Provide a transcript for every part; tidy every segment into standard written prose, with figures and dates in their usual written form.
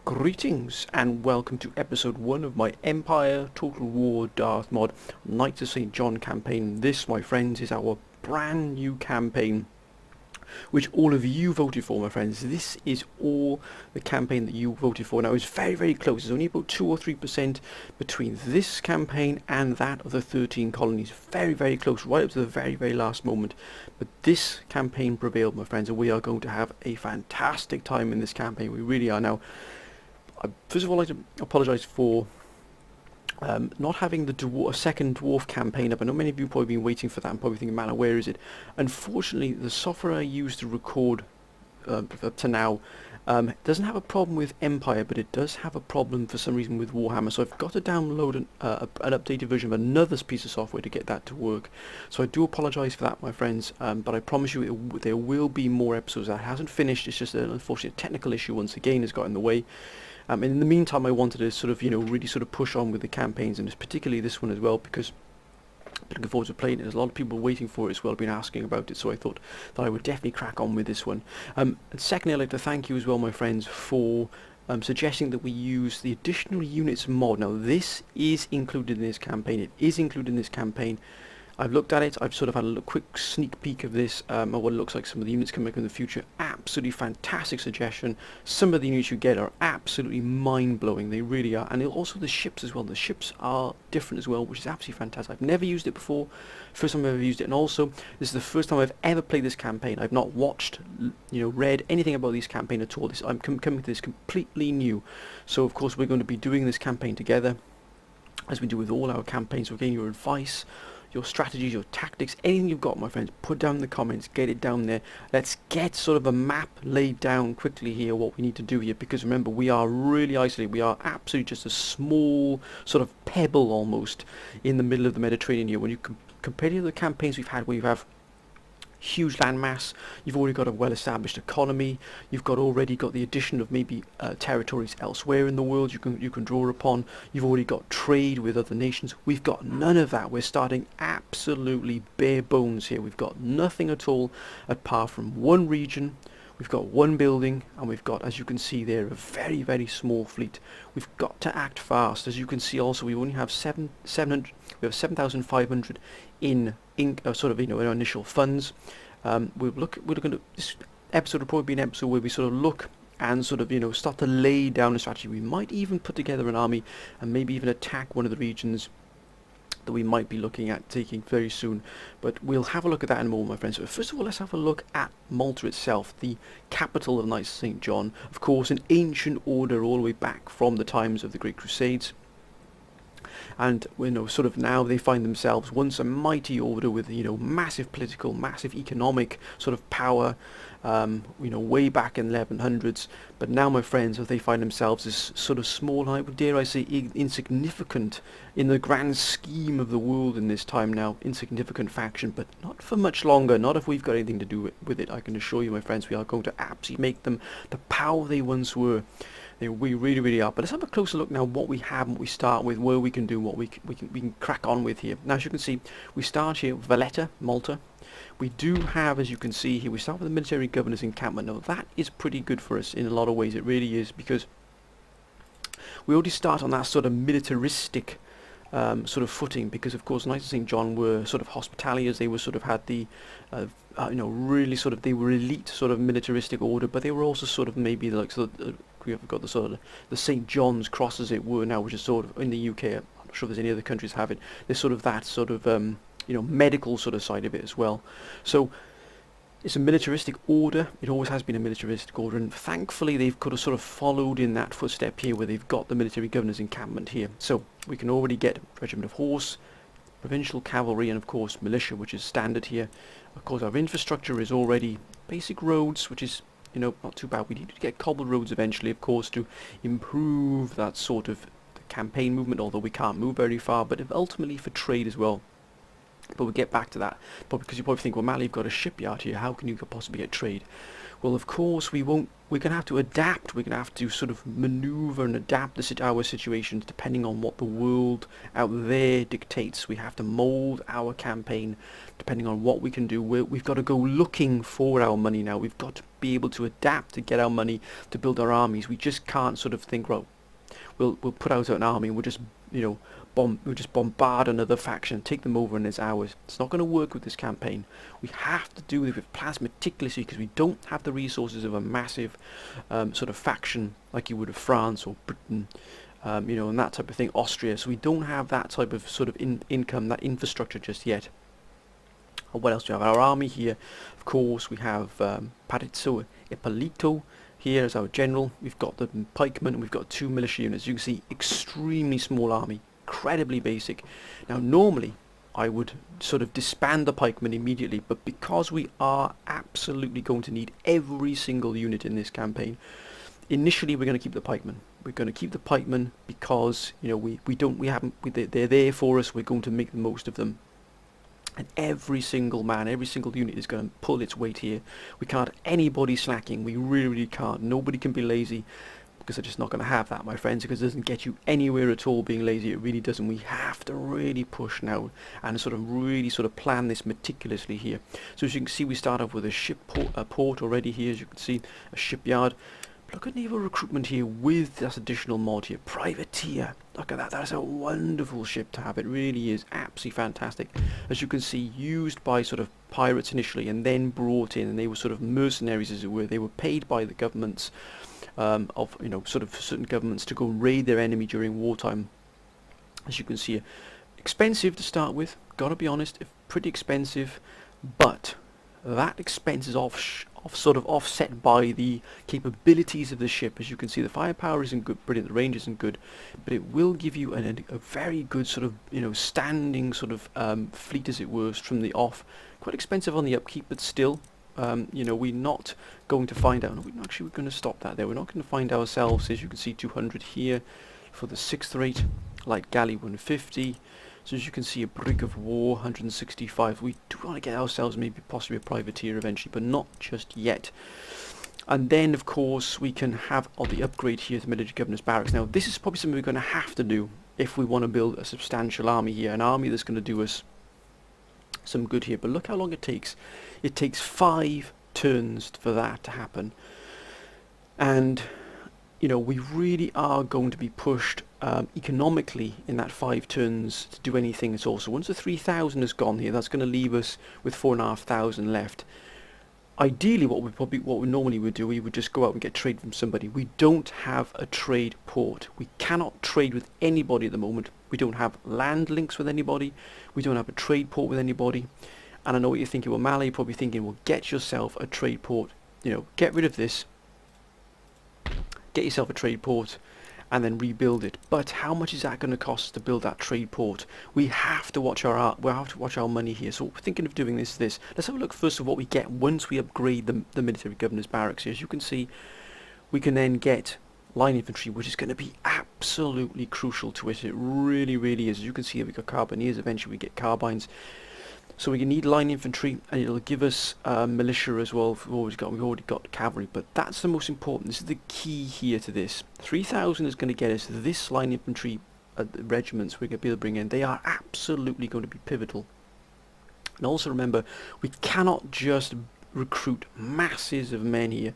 Greetings and welcome to episode 1 of my Empire Total War Darth mod Knights of St. John campaign. This, my friends, is our brand new campaign which all of you voted for, my friends. This is all the campaign that you voted for. Now, it's very, very close. There's only about 2 or 3% between this campaign and that of the 13 colonies. Very, very close, right up to the very, very last moment. But this campaign prevailed, my friends, and we are going to have a fantastic time in this campaign. We really are. Now, first of all, I'd like to apologise for not having the second dwarf campaign up. I know many of you have probably been waiting for that and probably thinking, man, where is it? Unfortunately, the software I used to record up to now doesn't have a problem with Empire, but it does have a problem for some reason with Warhammer. So I've got to download an updated version of another piece of software to get that to work. So I do apologise for that, my friends, but I promise you there will be more episodes. That hasn't finished. It's just an unfortunate technical issue once again has got in the way. In the meantime, I wanted to sort of, really sort of push on with the campaigns, and particularly this one as well, because I'm looking forward to playing it. There's a lot of people waiting for it as well, been asking about it, so I thought that I would definitely crack on with this one. And secondly, I'd like to thank you as well, my friends, for suggesting that we use the additional units mod. Now, this is included in this campaign. It is included in this campaign. I've looked at it, I've sort of had a quick sneak peek of this, of what it looks like some of the units coming up in the future. Absolutely fantastic suggestion. Some of the units you get are absolutely mind-blowing, they really are. And also the ships as well, the ships are different as well, which is absolutely fantastic. I've never used it before, first time I've ever used it, and also this is the first time I've ever played this campaign. I've not watched, read anything about this campaign at all. I'm coming to this completely new. So of course we're going to be doing this campaign together, as we do with all our campaigns. So again, your advice, your strategies, your tactics, anything you've got, my friends, put down in the comments, get it down there. Let's get sort of a map laid down quickly here, what we need to do here, because remember, we are really isolated. We are absolutely just a small sort of pebble almost in the middle of the Mediterranean here. When you compare to the campaigns we've had, where you have huge landmass, you've already got a well-established economy, you've already got the addition of maybe territories elsewhere in the world you can draw upon, you've already got trade with other nations. We've got none of that. We're starting absolutely bare bones here. We've got nothing at all apart from one region. We've got one building, and we've got, as you can see there, a very, very small fleet. We've got to act fast. As you can see also, we only have 700, we have 7,500 in sort of, in our initial funds. We're looking at this episode will probably be an episode where we sort of look and sort of, start to lay down a strategy. We might even put together an army and maybe even attack one of the regions that we might be looking at taking very soon, but we'll have a look at that in a moment, my friends. So first of all, let's have a look at Malta itself, the capital of Knights of St. John. Of course, an ancient order all the way back from the times of the Great Crusades. And sort of now they find themselves once a mighty order with massive political, massive economic sort of power, way back in the 1100s. But now, my friends, as they find themselves as sort of small, I would dare I say insignificant in the grand scheme of the world in this time now, insignificant faction, but not for much longer. Not if we've got anything to do with it. I can assure you, my friends, we are going to absolutely make them the power they once were. We really, really are. But let's have a closer look now what we have and what we start with, where we can do, what we can crack on with here. Now, as you can see, we start here with Valletta, Malta. We do have, as you can see here, we start with the military governor's encampment. Now, that is pretty good for us in a lot of ways. It really is, because we already start on that sort of militaristic sort of footing, because of course Knights of St. John were sort of hospitaliers. They were sort of had the really sort of, they were elite sort of militaristic order, but they were also sort of maybe like we have got the sort of the St. John's Cross, as it were now, which is sort of in the UK. I'm not sure if there's any other countries have it. There's sort of that sort of medical sort of side of it as well. So it's a militaristic order. It always has been a militaristic order, and thankfully they've kind of sort of followed in that footstep here, where they've got the military governor's encampment here. So we can already get regiment of horse, provincial cavalry, and of course militia, which is standard here. Of course, our infrastructure is already basic roads, which is not too bad. We need to get cobbled roads eventually, of course, to improve that sort of campaign movement, although we can't move very far, but ultimately for trade as well. But we'll get back to that. But because you probably think, well, Mali, you've got a shipyard here. How can you possibly get trade? Well, of course, we won't. We're going to have to adapt. We're going to have to sort of maneuver and adapt our situations depending on what the world out there dictates. We have to mould our campaign depending on what we can do. We've got to go looking for our money now. We've got to be able to adapt to get our money to build our armies. We just can't sort of think, well, we'll put out an army and we'll just, you know, we'll just bombard another faction, take them over, and it's ours. It's not going to work with this campaign. We have to do it with plans meticulously because we don't have the resources of a massive sort of faction like you would of France or Britain, you know, and that type of thing, Austria. So we don't have that type of sort of income, that infrastructure just yet. What else do we have? Our army here, of course, we have Parizzo Ippolito here as our general. We've got the pikemen, and we've got 2 militia units. You can see, extremely small army, incredibly basic. Now, normally, I would sort of disband the pikemen immediately, but because we are absolutely going to need every single unit in this campaign, initially we're going to keep the pikemen. We're going to keep the pikemen because, you know, they're there for us. We're going to make the most of them. And every single man, every single unit is going to pull its weight here. We can't have anybody slacking. We really can't. Nobody can be lazy because they're just not going to have that, my friends, because it doesn't get you anywhere at all being lazy. It really doesn't. We have to really push now and sort of really sort of plan this meticulously here. So as you can see, we start off with a port already here. As you can see, a shipyard. Look at naval recruitment here with this additional mod here. Privateer. Look at that. That's a wonderful ship to have. It really is absolutely fantastic. As you can see, used by sort of pirates initially and then brought in, and they were sort of mercenaries, as it were. They were paid by the governments of, you know, sort of certain governments to go raid their enemy during wartime. As you can see, expensive to start with. Gotta be honest, pretty expensive, but that expense is sort of offset by the capabilities of the ship. As you can see, the firepower isn't good, brilliant, the range isn't good, but it will give you a very good sort of, you know, standing sort of fleet, as it were, from the off. Quite expensive on the upkeep, but still, you know, we're not going to find out. We're going to stop that there. We're not going to find ourselves, as you can see, 200 here for the 6th rate, light galley 150. So as you can see, a brig of war 165. We do want to get ourselves maybe possibly a privateer eventually, but not just yet. And then of course we can have the upgrade here to military governor's barracks. Now this is probably something we're going to have to do if we want to build a substantial army here, an army that's going to do us some good here. But look how long it takes. It takes 5 turns for that to happen, and you know, we really are going to be pushed economically in that 5 turns to do anything at all. So once the 3,000 has gone here, that's going to leave us with 4,500 left. Ideally, what we normally would do, we would just go out and get trade from somebody. We don't have a trade port. We cannot trade with anybody at the moment. We don't have land links with anybody. We don't have a trade port with anybody. And I know what you're thinking. Well, Mali, you're probably thinking, well, get yourself a trade port. You know, get rid of this. Get yourself a trade port and then rebuild it. But how much is that going to cost to build that trade port? We have to watch our money here. So what we're thinking of doing is this. Let's have a look first of what we get once we upgrade the military governor's barracks here. As you can see, we can then get line infantry, which is going to be absolutely crucial to it. It really, really is. As you can see, we've got carbineers. Eventually we get carbines. So we need line infantry, and it'll give us militia as well. We've already got cavalry, but that's the most important. This is the key here to this. 3,000 is going to get us this line infantry regiments we're going to be able to bring in. They are absolutely going to be pivotal. And also remember, we cannot just recruit masses of men here.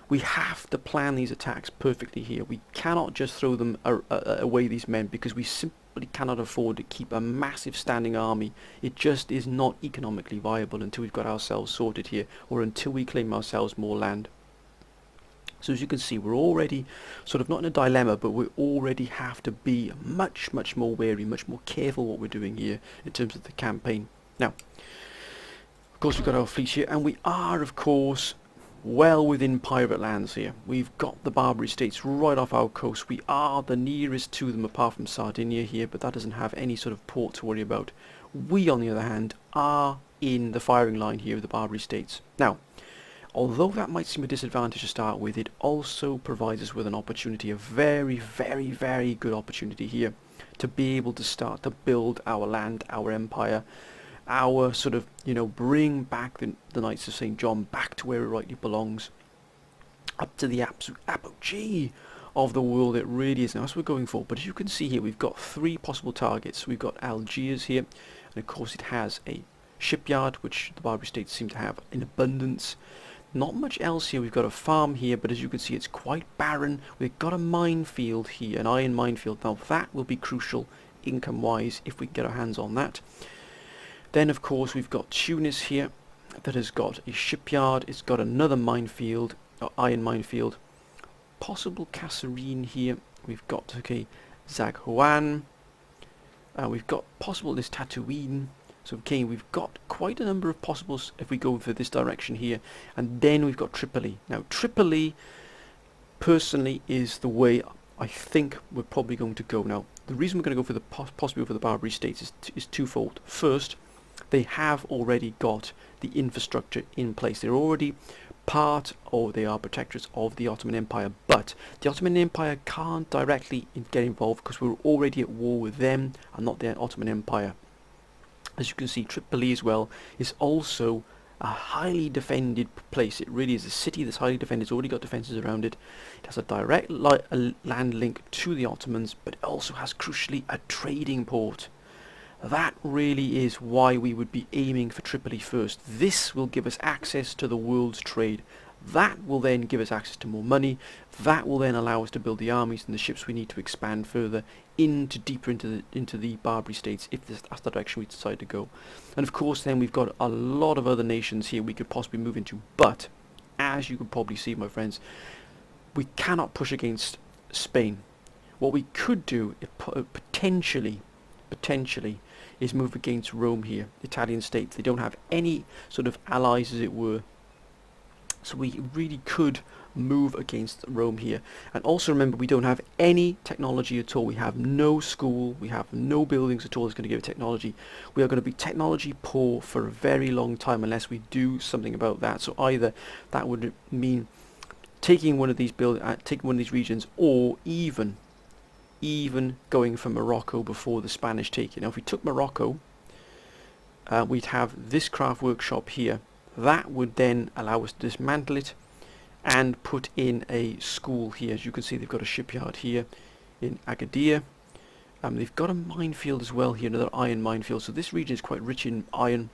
We have to plan these attacks perfectly here. We cannot just throw them away, these men, because we simply cannot afford to keep a massive standing army. It just is not economically viable until we've got ourselves sorted here, or until we claim ourselves more land. So as you can see, we're already sort of not in a dilemma, but we already have to be much more wary, much more careful what we're doing here in terms of the campaign. Now, of course, we've got our fleet here, and we are, of course, well within pirate lands here. We've got the Barbary States right off our coast. We are the nearest to them apart from Sardinia here, but that doesn't have any sort of port to worry about. We, on the other hand, are in the firing line here of the Barbary States. Now, although that might seem a disadvantage to start with, it also provides us with an opportunity, a very good opportunity here to be able to start to build our land, our empire, our sort of, bring back the Knights of St. John back to where it rightly belongs, up to the absolute apogee of the world it really is now. That's what we're going for. But as you can see here, we've got 3 possible targets. We've got Algiers here, and of course it has a shipyard, which the Barbary States seem to have in abundance. Not much else here. We've got a farm here, but as you can see, it's quite barren. We've got a minefield here, an iron minefield. Now that will be crucial income-wise if we can get our hands on that. Then, of course, we've got Tunis here that has got a shipyard. It's got another minefield, iron minefield. Possible Kasserine here. We've got, okay, Zaghouan. We've got possible this Tatooine. So, okay, we've got quite a number of possibles if we go for this direction here. And then we've got Tripoli. Now, Tripoli, personally, is the way I think we're probably going to go. Now, the reason we're going to go for the possibly for the Barbary States is twofold. First, they have already got the infrastructure in place. They're already part, or they are protectorates of the Ottoman Empire, but the Ottoman Empire can't directly get involved because we're already at war with them and not the Ottoman Empire. As you can see, Tripoli as well is also a highly defended place. It really is a city that's highly defended. It's already got defences around it. It has a direct land link to the Ottomans, but it also has, crucially, a trading port. That really is why we would be aiming for Tripoli first. This will give us access to the world's trade. That will then give us access to more money. That will then allow us to build the armies and the ships we need to expand further deeper into the Barbary States, if that's the direction we decide to go. And of course then we've got a lot of other nations here we could possibly move into, but as you can probably see, my friends, we cannot push against Spain. What we could do potentially is move against Rome here, Italian states. They don't have any sort of allies, as it were. So we really could move against Rome here. And also remember, we don't have any technology at all. We have no school, we have no buildings at all that's going to give technology. We are going to be technology poor for a very long time unless we do something about that. So either that would mean taking one of these regions, or even going for Morocco before the Spanish take it. Now if we took Morocco, we'd have this craft workshop here. That would then allow us to dismantle it and put in a school here. As you can see, they've got a shipyard here in Agadir. They've got a minefield as well here, another iron minefield. So this region is quite rich in iron.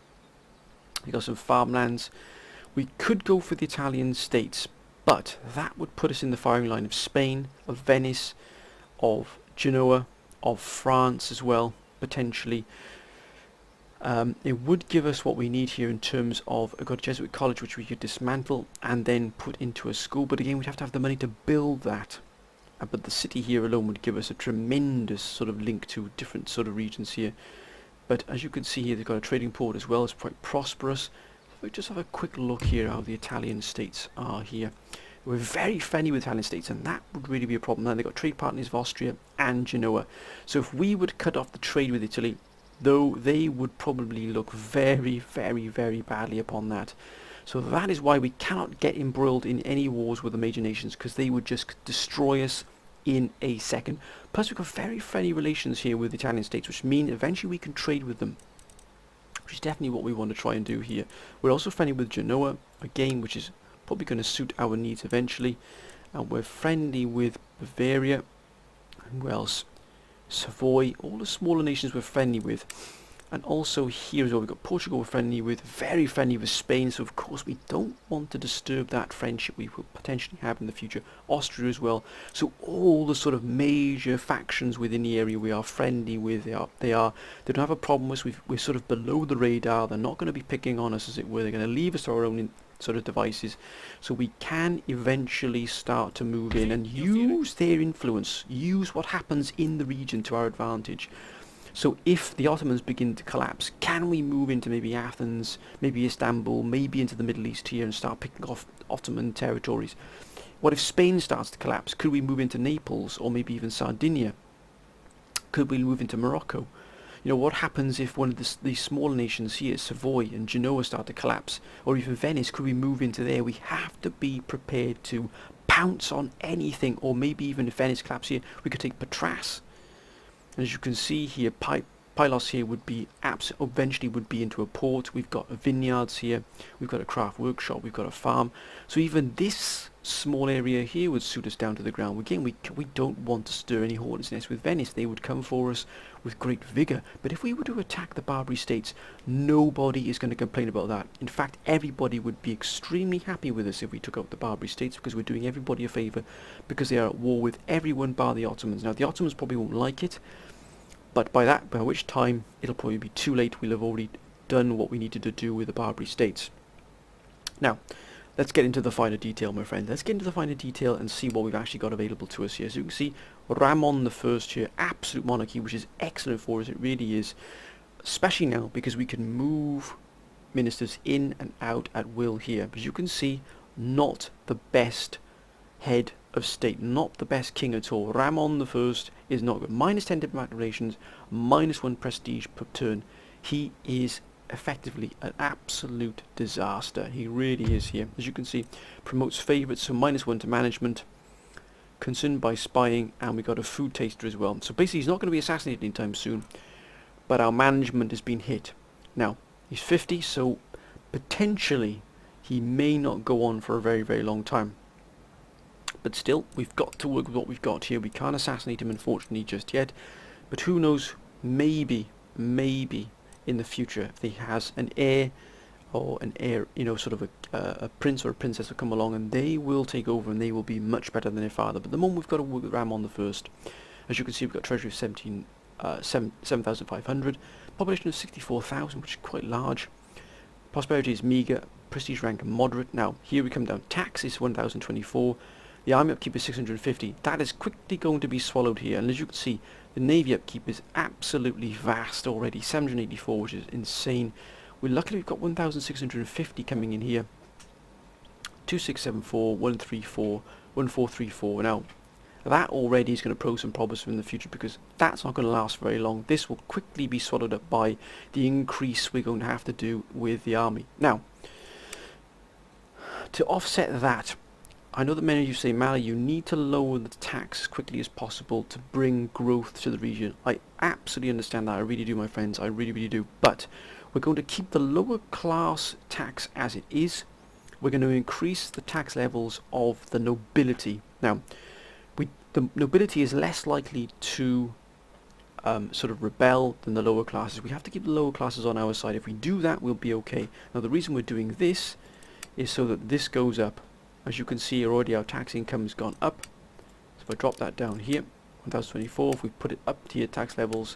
They've got some farmlands. We could go for the Italian states, but that would put us in the firing line of Spain, of Venice, of Genoa, of France as well, potentially. It would give us what we need here in terms of a good Jesuit college, which we could dismantle and then put into a school. But again, we'd have to have the money to build that. But the city here alone would give us a tremendous sort of link to different sort of regions here. But as you can see here, they've got a trading port as well. It's quite prosperous. We just have a quick look here how the Italian states are here. We're very friendly with Italian states, and that would really be a problem. Now they've got trade partners of Austria and Genoa. So if we would cut off the trade with Italy, though, they would probably look very, very, very badly upon that. So that is why we cannot get embroiled in any wars with the major nations, because they would just destroy us in a second. Plus we've got very friendly relations here with the Italian states, which mean eventually we can trade with them, which is definitely what we want to try and do here. We're also friendly with Genoa, again, which is probably going to suit our needs eventually. And we're friendly with Bavaria, and who else? Savoy, all the smaller nations we're friendly with. And also here as well, we've got Portugal we're friendly with, very friendly with Spain, so of course we don't want to disturb that friendship we will potentially have in the future. Austria as well. So all the sort of major factions within the area we are friendly with, they don't have a problem with us. We're sort of below the radar. They're not going to be picking on us, as it were. They're going to leave us to our own sort of devices, so we can eventually start to move in and use their influence, use what happens in the region to our advantage. So if the Ottomans begin to collapse, can we move into maybe Athens, maybe Istanbul, maybe into the Middle East here and start picking off Ottoman territories? What if Spain starts to collapse? Could we move into Naples, or maybe even Sardinia? Could we move into Morocco? You know, what happens if one of these smaller nations here, Savoy and Genoa, start to collapse? Or even Venice, could we move into there? We have to be prepared to pounce on anything. Or maybe even if Venice collapses here, we could take Patras. And as you can see here, Pylos here would be eventually would be into a port. We've got vineyards here, we've got a craft workshop, we've got a farm. So even this small area here would suit us down to the ground. Again, we don't want to stir any hornets' nests with Venice. They would come for us with great vigour. But if we were to attack the Barbary states, nobody is going to complain about that. In fact, everybody would be extremely happy with us if we took out the Barbary states, because we're doing everybody a favour, because they are at war with everyone bar the Ottomans. Now, the Ottomans probably won't like it, but by which time it'll probably be too late. We'll have already done what we needed to do with the Barbary states. Now, let's get into the finer detail, my friend. Let's get into the finer detail and see what we've actually got available to us here. So you can see Ramon the First here, absolute monarchy, which is excellent for us. It really is, especially now because we can move ministers in and out at will here. As you can see, not the best head of state, not the best king at all. Ramon the First is not good. Minus 10 diplomatic relations, minus 1 prestige per turn. He is effectively an absolute disaster. He really is here. As you can see, promotes favourites, so minus 1 to management, concerned by spying, and we got a food taster as well. So basically he's not going to be assassinated anytime soon, but our management has been hit. Now, he's 50, so potentially he may not go on for a very, very long time. But still, we've got to work with what we've got here. We can't assassinate him, unfortunately, just yet. But who knows, maybe in the future, if he has an heir, or an heir, you know, sort of a prince or a princess will come along, and they will take over, and they will be much better than their father. But at the moment, we've got to work with Ramon the First. As you can see, we've got treasury of 7,500, population of 64,000, which is quite large. Prosperity is meagre, prestige rank moderate. Now, here we come down. Tax is 1,024. The army upkeep is 650. That is quickly going to be swallowed here. And as you can see, the navy upkeep is absolutely vast already. 784, which is insane. Luckily we've got 1,650 coming in here. 2674, 134, 1434. Now, that already is going to pose some problems in the future, because that's not going to last very long. This will quickly be swallowed up by the increase we're going to have to do with the army. Now, to offset that, I know that many of you say, Mally, you need to lower the tax as quickly as possible to bring growth to the region. I absolutely understand that. I really do, my friends. I really, really do. But we're going to keep the lower class tax as it is. We're going to increase the tax levels of the nobility. Now, the nobility is less likely to sort of rebel than the lower classes. We have to keep the lower classes on our side. If we do that, we'll be okay. Now, the reason we're doing this is so that this goes up. As you can see already, our tax income has gone up. So if I drop that down here, 1,024, if we put it up to your tax levels,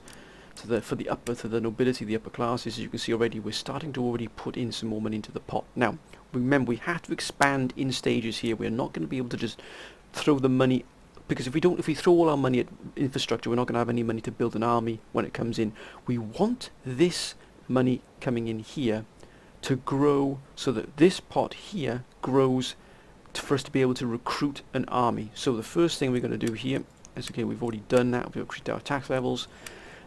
for the nobility, the upper classes, as you can see already, we're starting to already put in some more money into the pot. Now, remember, we have to expand in stages here. We're not going to be able to just throw the money, because if we throw all our money at infrastructure, we're not going to have any money to build an army when it comes in. We want this money coming in here to grow, so that this pot here grows for us to be able to recruit an army. So the first thing we're going to do here is, okay, we've already done that. We've increased our tax levels.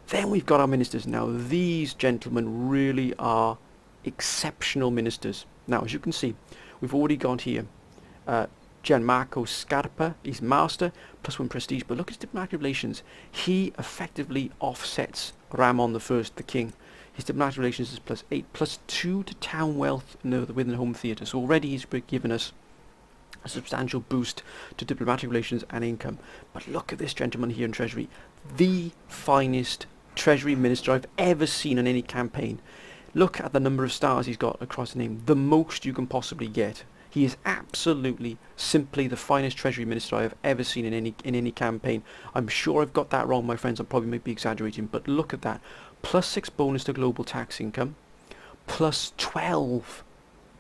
Then we've got our ministers. Now, these gentlemen really are exceptional ministers. Now, as you can see, we've already got here Gianmarco Scarpa, he's master, plus 1 prestige. But look at his diplomatic relations. He effectively offsets Ramon the First, the king. His diplomatic relations is +8, +2 to town wealth within the home theatre. So already he's given us a substantial boost to diplomatic relations and income. But look at this gentleman here in Treasury. The finest Treasury Minister I've ever seen in any campaign. Look at the number of stars he's got across the name. The most you can possibly get. He is absolutely, simply the finest Treasury Minister I have ever seen in any campaign. I'm sure I've got that wrong, my friends. I probably might be exaggerating, but look at that. +6 bonus to global tax income. +12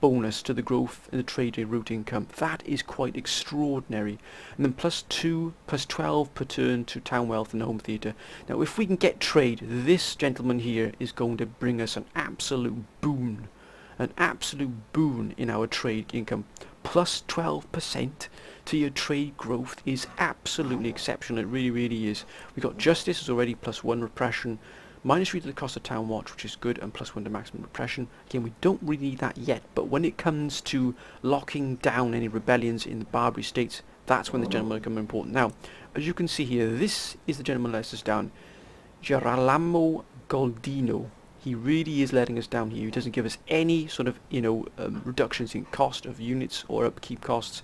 bonus to the growth in the trade route income. That is quite extraordinary. And then +2, +12 per turn to town wealth and home theatre. Now, if we can get trade, this gentleman here is going to bring us an absolute boon. An absolute boon in our trade income. +12% to your trade growth is absolutely exceptional. It really, really is. We've got justice is already +1 repression. -3 to the cost of town watch, which is good, and +1 to maximum repression. Again, we don't really need that yet, but when it comes to locking down any rebellions in the Barbary states, that's when the gentlemen become important. Now, as you can see here, this is the gentleman that lets us down. Girolamo Goldino. He really is letting us down here. He doesn't give us any sort of, reductions in cost of units or upkeep costs.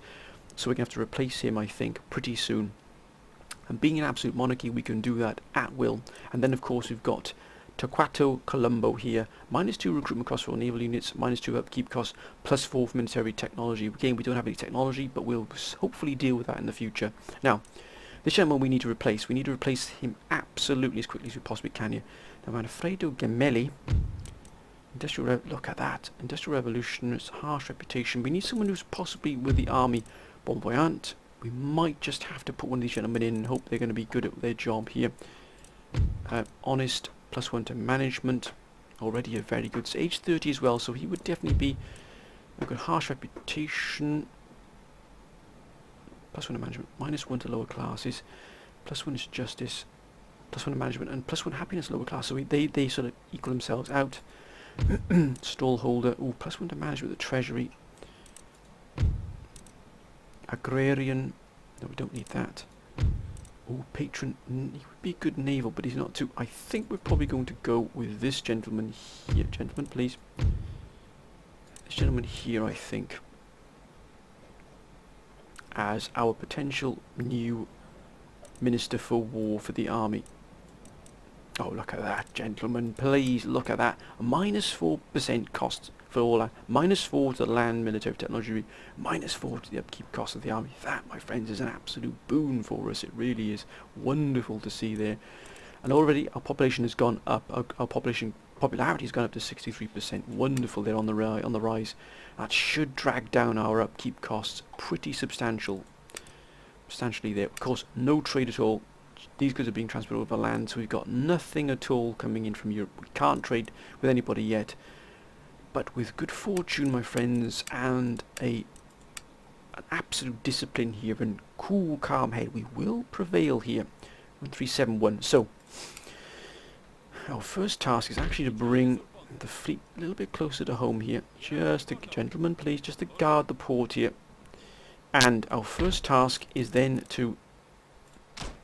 So we're going to have to replace him, I think, pretty soon. And being an absolute monarchy, we can do that at will. And then, of course, we've got Torquato Colombo here. -2 recruitment costs for all naval units, -2 upkeep costs, +4 for military technology. Again, we don't have any technology, but we'll hopefully deal with that in the future. Now, this gentleman we need to replace. We need to replace him absolutely as quickly as we possibly can here. Now, Manfredo Gemelli. Look at that. Industrial revolutionist, harsh reputation. We need someone who's possibly with the army. Bon voyant. We might just have to put one of these gentlemen in and hope they're going to be good at their job here. Honest, +1 to management. Already a very good age 30 as well, so he would definitely be a good. Harsh reputation. +1 to management. -1 to lower classes. +1 is justice. +1 to management and +1 happiness lower class. So they sort of equal themselves out. Stallholder. Ooh, +1 to management with the treasury. Agrarian. No, we don't need that. Oh, patron. He would be good naval, but he's not too. I think we're probably going to go with this gentleman here. Gentleman, please. This gentleman here, I think, as our potential new Minister for War for the army. Oh, look at that, gentlemen. Please look at that. A -4% cost for all that. -4 to the land, military technology. -4 to the upkeep cost of the army. That, my friends, is an absolute boon for us. It really is wonderful to see there. And already our population has gone up. Our popularity has gone up to 63%. Wonderful there on the rise. That should drag down our upkeep costs pretty substantially there. Of course, no trade at all. These goods are being transported over land, so we've got nothing at all coming in from Europe. We can't trade with anybody yet. But with good fortune, my friends, and an absolute discipline here and cool, calm head, we will prevail here. 1371. So, our first task is actually to bring the fleet a little bit closer to home here. Just a gentleman, please, just to guard the port here. And our first task is then to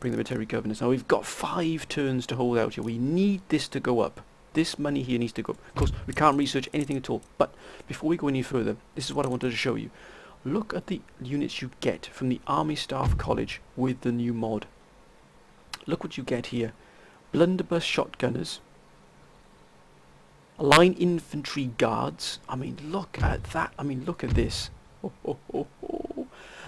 bring the military governance. Now we've got 5 turns to hold out here. We need this to go up. This money here needs to go up. Of course, we can't research anything at all. But before we go any further, this is what I wanted to show you. Look at the units you get from the Army Staff College with the new mod. Look what you get here. Blunderbuss shotgunners. Line infantry guards. I mean, look at that. I mean, look at this.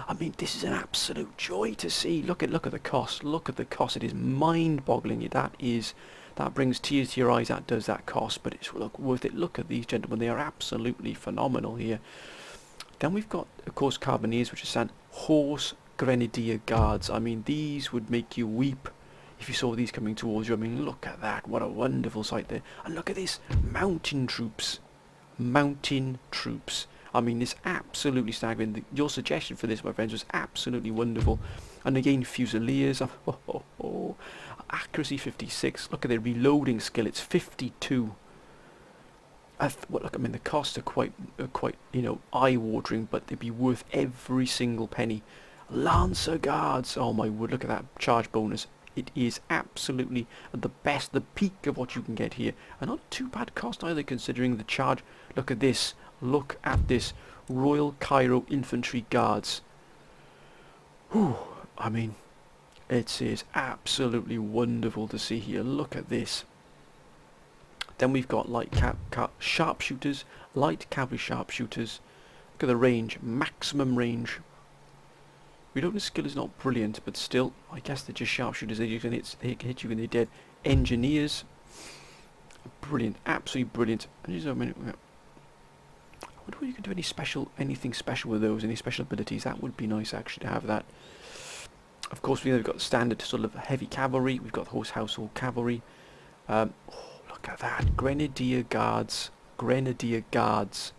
I mean, this is an absolute joy to see. Look at the cost. Look at the cost. It is mind-boggling. That brings tears to your eyes. That does that cost, but it's worth it. Look at these gentlemen. They are absolutely phenomenal here. Then we've got, of course, Carbineers, which is Horse Grenadier Guards. I mean, these would make you weep if you saw these coming towards you. I mean, look at that. What a wonderful sight there. And look at this. Mountain troops. Mountain troops. I mean, it's absolutely staggering. Your suggestion for this, my friends, was absolutely wonderful. And again, Fusiliers. Accuracy 56. Look at their reloading skill. It's 52. Look, I mean, the costs are quite, eye-watering, but they'd be worth every single penny. Lancer Guards. Oh my word! Look at that charge bonus. It is absolutely at the best, the peak of what you can get here, and not too bad cost either, considering the charge. Look at this. Look at this. Royal Cairo Infantry Guards. Whew, I mean, it is absolutely wonderful to see here. Look at this. Then we've got light sharpshooters, light cavalry sharpshooters. Look at the range, maximum range. Reloading skill is not brilliant, but still, I guess they're just sharpshooters. They can hit you when they're dead. Engineers, brilliant, absolutely brilliant. I wonder if you can do anything special with those, any special abilities. That would be nice actually to have that. Of course, we've got standard sort of heavy cavalry. We've got horse household cavalry. Look at that, Grenadier Guards. Grenadier Guards.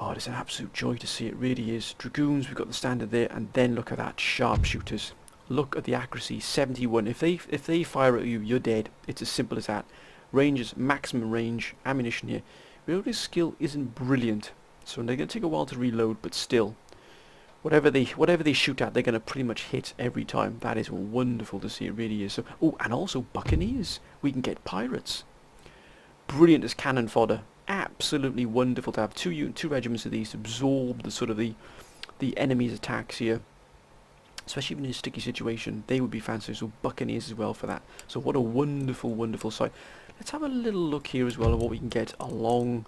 Oh, it's an absolute joy to see. It really is. Dragoons, we've got the standard there, and then look at that, sharpshooters. Look at the accuracy, 71. If they fire at you, you're dead. It's as simple as that. Range is maximum range. Ammunition here. Reloading skill isn't brilliant, so they're going to take a while to reload, but still. whatever they shoot at, they're going to pretty much hit every time. That is wonderful to see. It really is. So, oh, and also buccaneers. We can get pirates. Brilliant as cannon fodder. Absolutely wonderful to have two regiments of these to absorb the sort of the enemy's attacks here. Especially in a sticky situation, they would be fancy. So buccaneers as well for that. So what a wonderful, wonderful sight. Let's have a little look here as well at what we can get along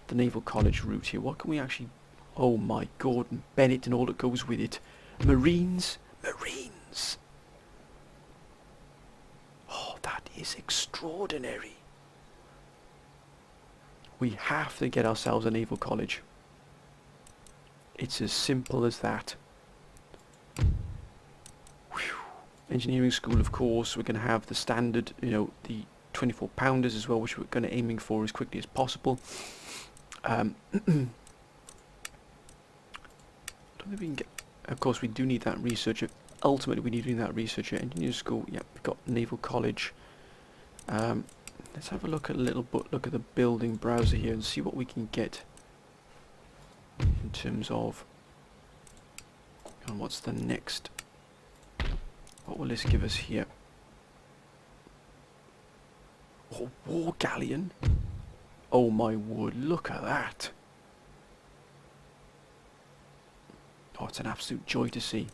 the Naval College route here. What can we actually... Oh my Gordon Bennett and all that goes with it. Marines. Marines. Oh, that is extraordinary. We have to get ourselves a Naval College. It's as simple as that. Whew. Engineering school, of course. We're going to have the standard, you know, the 24 pounders as well, which we're going to aiming for as quickly as possible. Don't think we can get... Of course, we do need that researcher. Ultimately, we need that researcher. Engineering school. Yep, we've got Naval College. Let's have a look at look at the building browser here and see what we can get in terms of. And what's the next? What will this give us here? Oh, war galleon! Oh my word! Look at that! Oh, it's an absolute joy to see.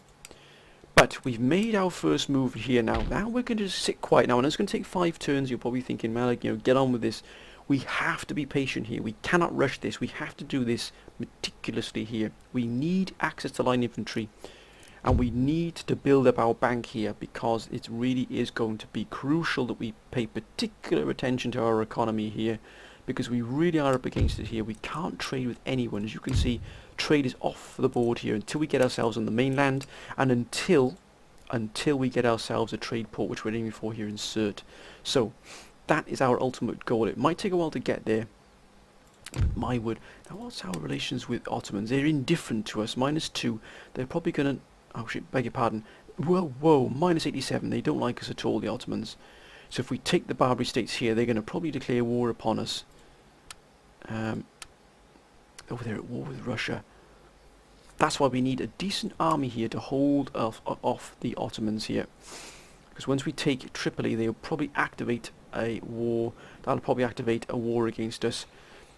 But we've made our first move here now. Now we're going to just sit quiet now, and it's going to take 5 turns. You're probably thinking, Malik, you know, get on with this. We have to be patient here. We cannot rush this. We have to do this meticulously here. We need access to line infantry, and we need to build up our bank here, because it really is going to be crucial that we pay particular attention to our economy here, because we really are up against it here. We can't trade with anyone. As you can see, trade is off the board here until we get ourselves on the mainland, and until we get ourselves a trade port, which we're aiming for here in Sirte. So that is our ultimate goal. It might take a while to get there, but my word. Now what's our relations with Ottomans? They're indifferent to us, -2. They're probably gonna... Oh shit, beg your pardon. Whoa, -87. They don't like us at all, the Ottomans. So if we take the Barbary states here, they're going to probably declare war upon us. Over there at war with Russia. That's why we need a decent army here to hold off the Ottomans here. Because once we take Tripoli, they'll probably activate a war. That'll probably activate a war against us.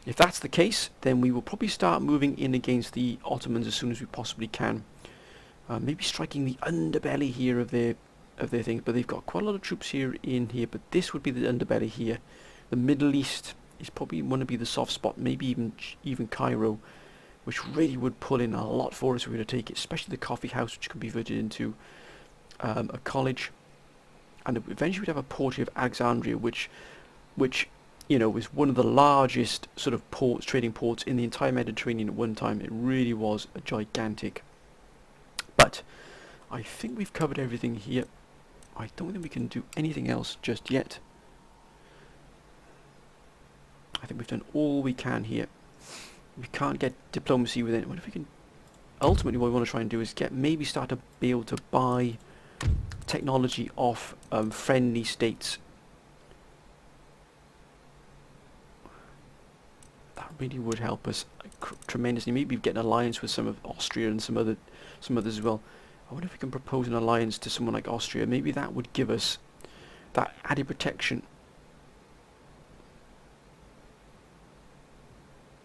If that's the case, then we will probably start moving in against the Ottomans as soon as we possibly can. Maybe striking the underbelly here of their thing. But they've got quite a lot of troops here in here. But this would be the underbelly here. The Middle East is probably going to be the soft spot. Maybe even Cairo, which really would pull in a lot for us if we were to take it, especially the coffee house, which could be converted into a college. And eventually we'd have a port here of Alexandria, which you know, is one of the largest sort of ports, trading ports in the entire Mediterranean at one time. It really was a gigantic. But I think we've covered everything here. I don't think we can do anything else just yet. I think we've done all we can here. We can't get diplomacy with it. What if we can... Ultimately what we want to try and do is maybe start to be able to buy technology off friendly states. That really would help us tremendously. Maybe get an alliance with some of Austria and some others as well. I wonder if we can propose an alliance to someone like Austria. Maybe that would give us that added protection.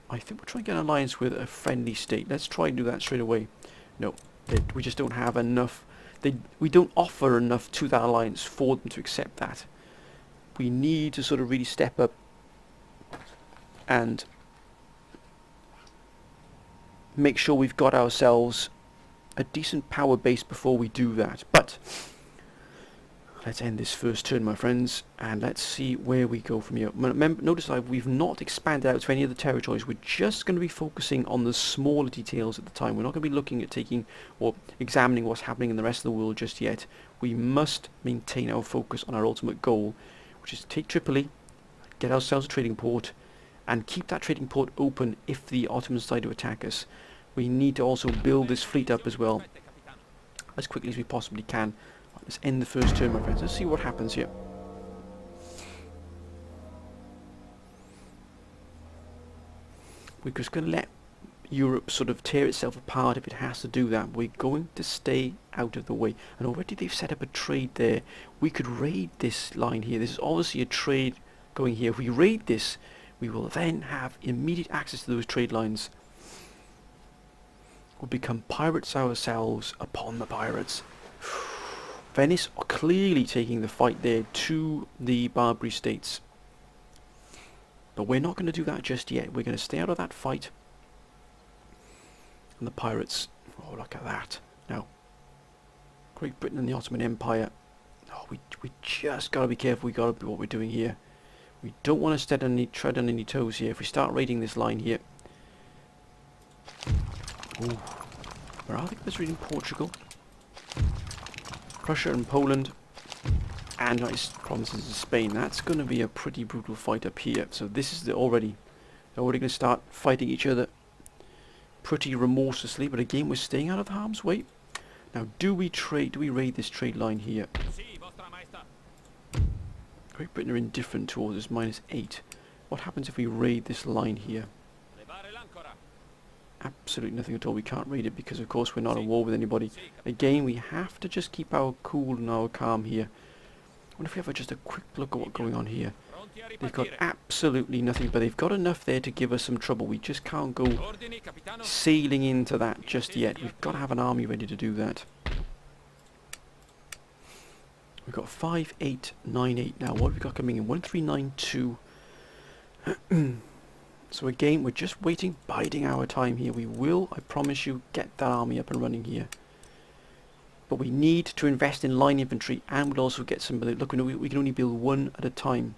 I think we'll try and get an alliance with a friendly state. Let's try and do that straight away. No, we just don't have enough. We don't offer enough to that alliance for them to accept that. We need to sort of really step up and make sure we've got ourselves a decent power base before we do that. But let's end this first turn, my friends, and let's see where we go from here. Remember, notice we've not expanded out to any of the territories. We're just going to be focusing on the smaller details at the time. We're not going to be looking at taking or examining what's happening in the rest of the world just yet. We must maintain our focus on our ultimate goal, which is to take Tripoli, get ourselves a trading port, and keep that trading port open if the Ottomans decide to attack us. We need to also build this fleet up as well, as quickly as we possibly can. Let's end the first turn, my friends. Let's see what happens here. We're just going to let Europe sort of tear itself apart if it has to do that. We're going to stay out of the way. And already they've set up a trade there. We could raid this line here. This is obviously a trade going here. If we raid this, we will then have immediate access to those trade lines. We'll become pirates ourselves upon the pirates. Venice are clearly taking the fight there to the Barbary states. But we're not going to do that just yet. We're going to stay out of that fight. And the pirates, oh look at that. Now, Great Britain and the Ottoman Empire, oh, we just got to be careful. We got to be what we're doing here. We don't want to tread on any toes here. If we start raiding this line here. Ooh. Where are they? Let's read in Portugal. Prussia and Poland. And nice provinces of Spain. That's going to be a pretty brutal fight up here. So this is already going to start fighting each other pretty remorselessly. But again, we're staying out of harm's way. Now, do we raid this trade line here? Great Britain are indifferent towards us, -8. What happens if we raid this line here? Absolutely nothing at all. We can't raid it because, of course, we're not at war with anybody. Again, we have to just keep our cool and our calm here. I wonder if we have just a quick look at what's going on here. They've got absolutely nothing, but they've got enough there to give us some trouble. We just can't go sailing into that just yet. We've got to have an army ready to do that. We've got 5898 now. What have we got coming in? 1392. So again, we're just waiting, biding our time here. We will, I promise you, get that army up and running here. But we need to invest in line infantry, and we'll also get some... Look, we can only build one at a time.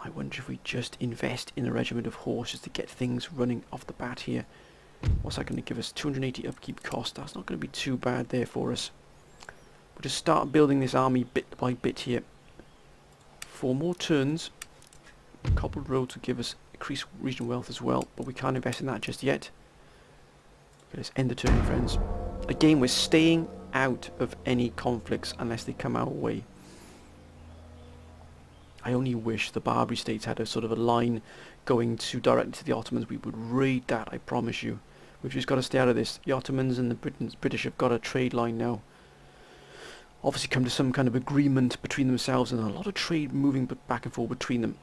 I wonder if we just invest in a regiment of horses to get things running off the bat here. What's that going to give us? 280 upkeep cost. That's not going to be too bad there for us. We'll just start building this army bit by bit here. 4 more turns. Cobbled roads will give us increased regional wealth as well, but we can't invest in that just yet. Okay, let's end the turn, friends. Again, we're staying out of any conflicts unless they come our way. I only wish the Barbary states had a sort of a line going directly to the Ottomans. We would raid that, I promise you. We've just got to stay out of this. The Ottomans and the British have got a trade line now. Obviously come to some kind of agreement between themselves, and a lot of trade moving back and forth between them.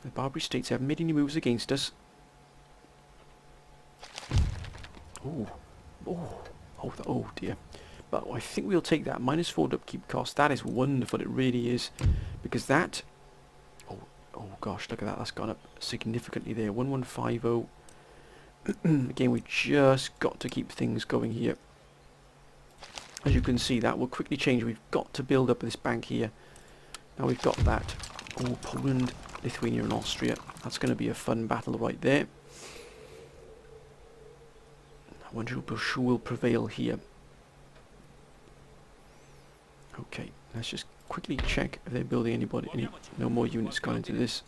The Barbary states haven't made any moves against us. Oh dear. But I think we'll take that. -4 upkeep cost. That is wonderful. It really is. Because that... Oh gosh, look at that. That's gone up significantly there. 1150. Again, we just got to keep things going here. As you can see, that will quickly change. We've got to build up this bank here. Now we've got that. Oh, Poland, Lithuania and Austria. That's going to be a fun battle right there. I wonder who will prevail here. Okay, let's just quickly check if they're building anybody. No more units gone into this.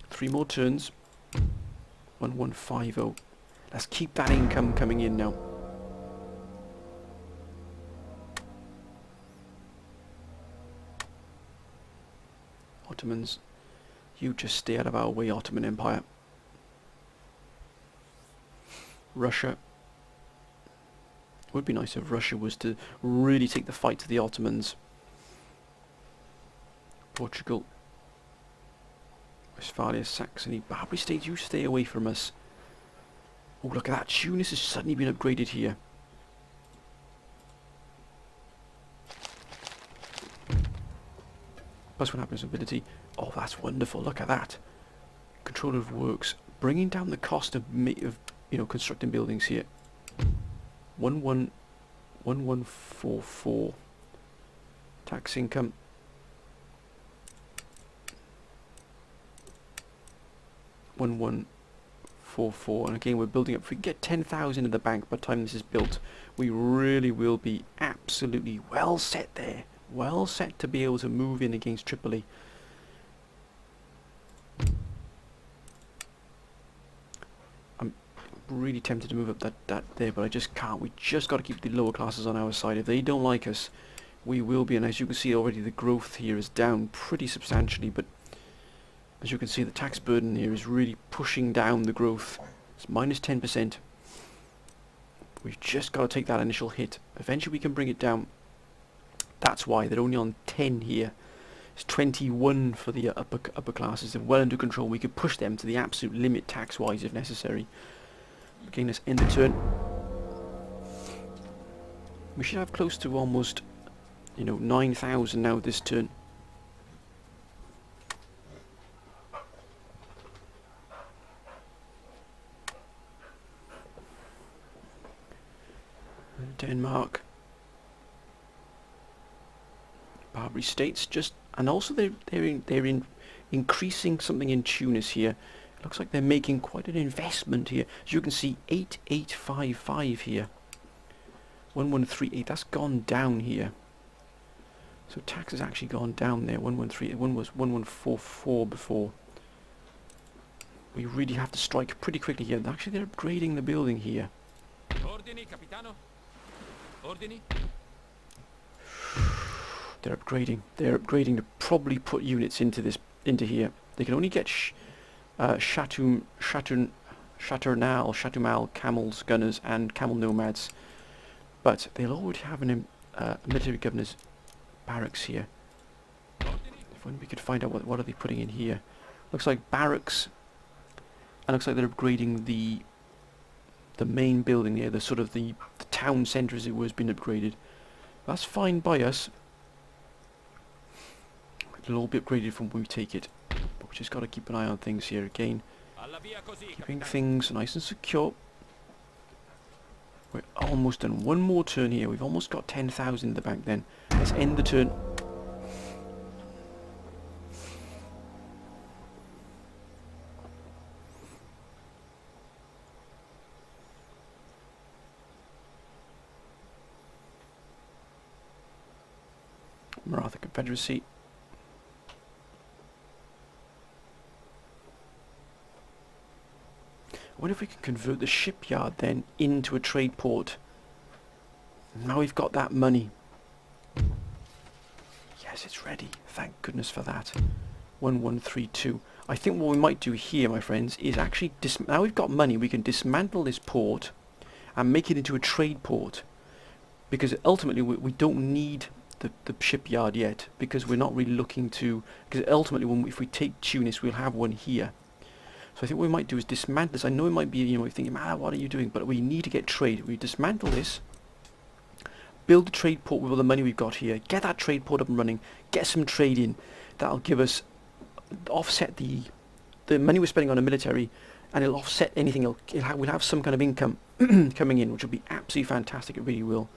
3 more turns. 1150. Let's keep that income coming in now. Ottomans, you just stay out of our way, Ottoman Empire. Russia. It would be nice if Russia was to really take the fight to the Ottomans. Portugal. Westphalia, Saxony. Barbary states, you stay away from us. Oh, look at that. Tunis has suddenly been upgraded here. +1 happiness ability. Oh, that's wonderful. Look at that. Control of works. Bringing down the cost of constructing buildings here. 1144. Tax income. 1144. And again, we're building up. If we can get 10,000 in the bank by the time this is built, we really will be absolutely well set there. Well set to be able to move in against Tripoli. I'm really tempted to move up that there, but I just can't. We just got to keep the lower classes on our side. If they don't like us, we will be. And as you can see already, the growth here is down pretty substantially, but As you can see, the tax burden here is really pushing down the growth. It's minus 10%. We've just got to take that initial hit. Eventually we can bring it down. That's why they're only on 10 here. It's 21 for the upper classes. They're well under control. We could push them to the absolute limit tax-wise if necessary. Again, let's end the turn. We should have close to almost, 9,000 now this turn. Denmark, Barbary States, and also they're increasing something in Tunis here. It looks like they're making quite an investment here. As you can see, 8855 here, 1138. That's gone down here. So tax has actually gone down there. 113. One was 1144 before. We really have to strike pretty quickly here. Actually, they're upgrading the building here. Ordini, capitano. Ordini. They're upgrading. They're upgrading to probably put units into here. They can only get Shatumal camels, gunners, and camel nomads, but they'll already have a military governor's barracks here. If only we could find out what are they putting in here. Looks like barracks, and looks like they're upgrading the main building here, the sort of the town centre as it was been upgraded. That's fine by us. It'll all be upgraded from when we take it. But we just got to keep an eye on things here again. Keeping things nice and secure. We're almost done. One more turn here. We've almost got 10,000 in the bank then. Let's end the turn. Maratha Confederacy. I wonder if we can convert the shipyard then into a trade port. Now we've got that money. Yes, it's ready. Thank goodness for that. 1132. I think what we might do here, my friends, is actually now we've got money, we can dismantle this port and make it into a trade port. Because ultimately we don't need the shipyard yet, because we're not really looking to, because ultimately if we take Tunis we'll have one here. So I think what we might do is dismantle this. I know it might be, you're thinking, man, what are you doing? But we need to get trade. We dismantle this, build a trade port with all the money we've got here, get that trade port up and running, get some trade in. That'll give us, offset the money we're spending on the military, and it'll offset anything. We'll have some kind of income coming in, which will be absolutely fantastic. It really will.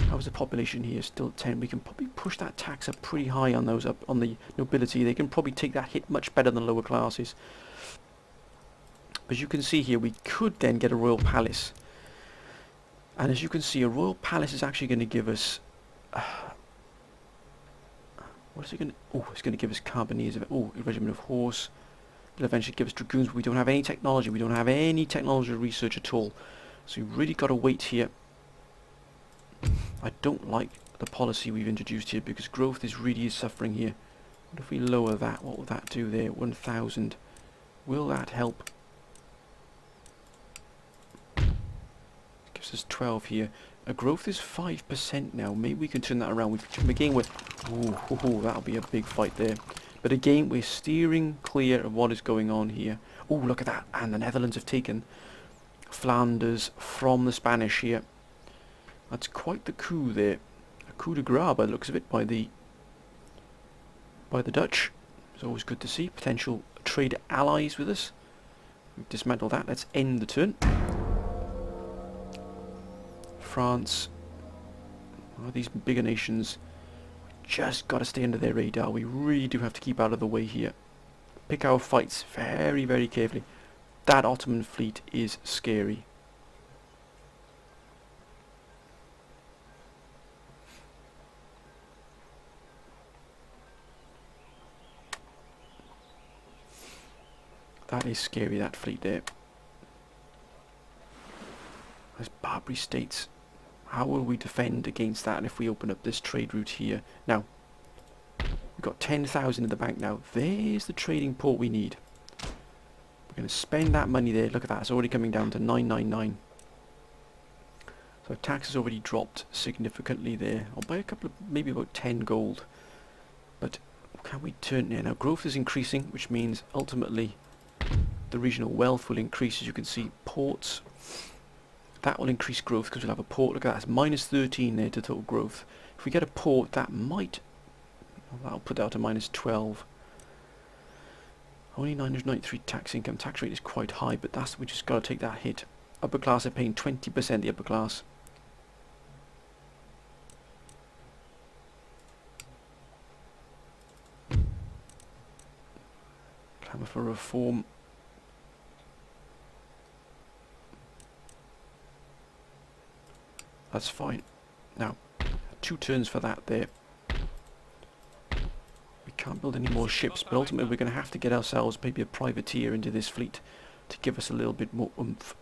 How's the population here? Still at 10. We can probably push that tax up pretty high on those, up on the nobility. They can probably take that hit much better than lower classes. As you can see here, we could then get a royal palace. And as you can see, a royal palace is actually going to give us... what is it going to... Oh, it's going to give us carbineers. Oh, a regiment of horse. It'll eventually give us dragoons, but we don't have any technology. We don't have any technology research at all. So we've really got to wait here. I don't like the policy we've introduced here, because growth really is suffering here. What if we lower that? What will that do there? 1,000. Will that help? Gives us 12 here. A growth is 5% now. Maybe we can turn that around. Again, that'll be a big fight there. But again, we're steering clear of what is going on here. Oh, look at that. And the Netherlands have taken Flanders from the Spanish here. That's quite the coup there. A coup de grace by the looks of it by the Dutch. It's always good to see potential trade allies with us. We've dismantled that. Let's end the turn. France. These bigger nations, just got to stay under their radar. We really do have to keep out of the way here. Pick our fights very, very carefully. That Ottoman fleet is scary. That is scary, that fleet there. There's Barbary States. How will we defend against that if we open up this trade route here? Now, We've got 10,000 in the bank now. There's the trading port we need. We're going to spend that money there. Look at that. It's already coming down to 999. So tax has already dropped significantly there. I'll buy a couple of, maybe about 10 gold. But can we turn there? Now growth is increasing, which means ultimately the regional wealth will increase. As you can see, ports, that will increase growth because we'll have a port. Look at that, it's minus 13 there to total growth. If we get a port, that might, that'll put that to minus 12. Only 993 tax income. Tax rate is quite high, but that's, we just got to take that hit. Upper class are paying 20%, the upper class. Clamour for reform. That's fine. Now, 2 turns for that there. We can't build any more ships, but ultimately we're going to have to get ourselves maybe a privateer into this fleet to give us a little bit more oomph.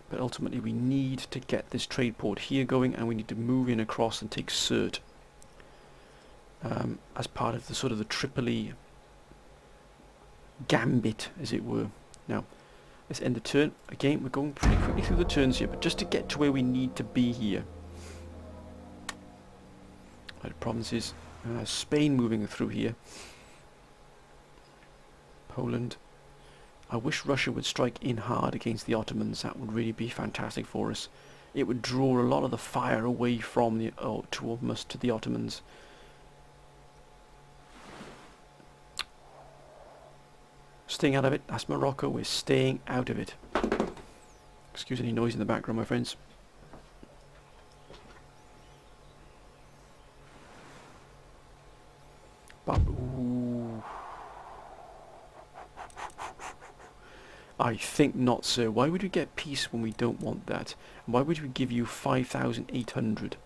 But ultimately we need to get this trade port here going, and we need to move in across and take Cert as part of the sort of the Tripoli gambit, as it were. Now, let's end the turn. Again, we're going pretty quickly through the turns here, but just to get to where we need to be here. Right, provinces. Spain moving through here. Poland. I wish Russia would strike in hard against the Ottomans. That would really be fantastic for us. It would draw a lot of the fire away from the to the Ottomans. Staying out of it. That's Morocco. We're staying out of it. Excuse any noise in the background, my friends. But, ooh. I think not, sir. Why would we get peace when we don't want that? And why would we give you 5,800?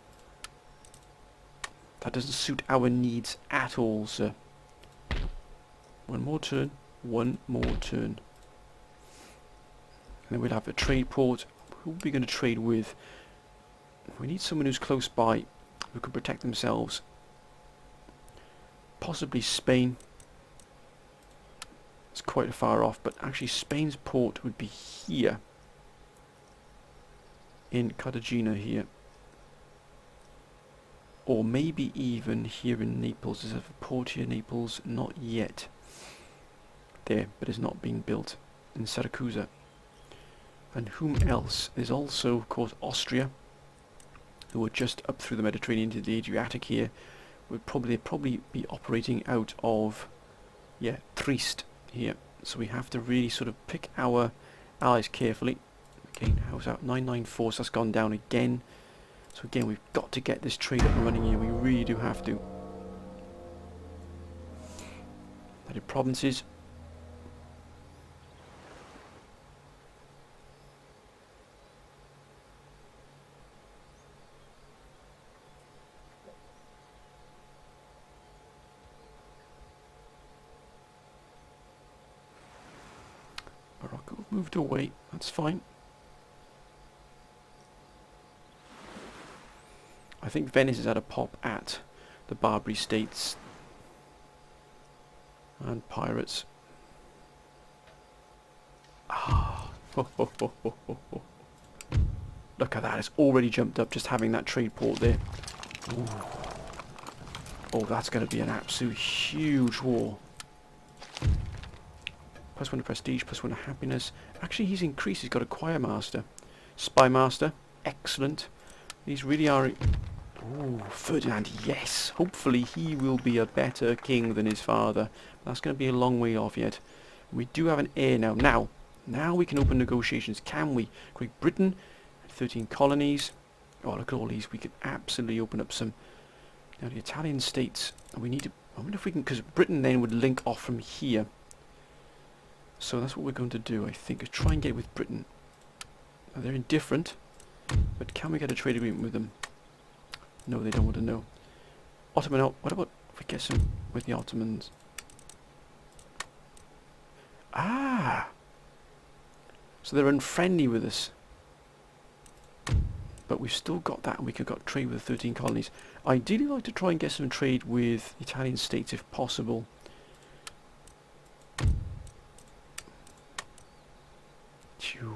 That doesn't suit our needs at all, sir. One more turn. One more turn. And then we'll have a trade port. Who are we going to trade with? We need someone who's close by, who can protect themselves. Possibly Spain. It's quite far off, but actually Spain's port would be here. In Cartagena here. Or maybe even here in Naples. Is there a port here in Naples? Not yet. There, but it's not being built. In Siracusa. And whom else? There's also, of course, Austria, who are just up through the Mediterranean to the Adriatic here. Would probably be operating out of, yeah, Trieste here. So we have to really sort of pick our allies carefully. Again, how's that? 994, so that's gone down again. So again, we've got to get this trade up and running here. We really do have to. United Provinces. Morocco moved away, that's fine. I think Venice has had a pop at the Barbary States and pirates. Ah, ho, ho, ho, ho, ho, ho. Look at that, it's already jumped up just having that trade port there. Ooh. Oh, that's going to be an absolute huge war. +1 to prestige, +1 to happiness. Actually, he's increased. He's got a choir master. Spy master. Excellent. These really are... Ooh, Ferdinand, yes. Hopefully he will be a better king than his father. That's going to be a long way off yet. We do have an heir now. Now we can open negotiations. Can we? Great Britain, 13 colonies. Oh, look at all these. We could absolutely open up some... Now, the Italian states. We need to... I wonder if we can... Because Britain then would link off from here. So that's what we're going to do, I think, is try and get with Britain. Now, they're indifferent, but can we get a trade agreement with them? No, they don't want to know. Ottoman, what about if we get some with the Ottomans? Ah! So they're unfriendly with us. But we've still got that, and we could got trade with 13 colonies. Ideally, I'd like to try and get some trade with Italian states if possible. Phew.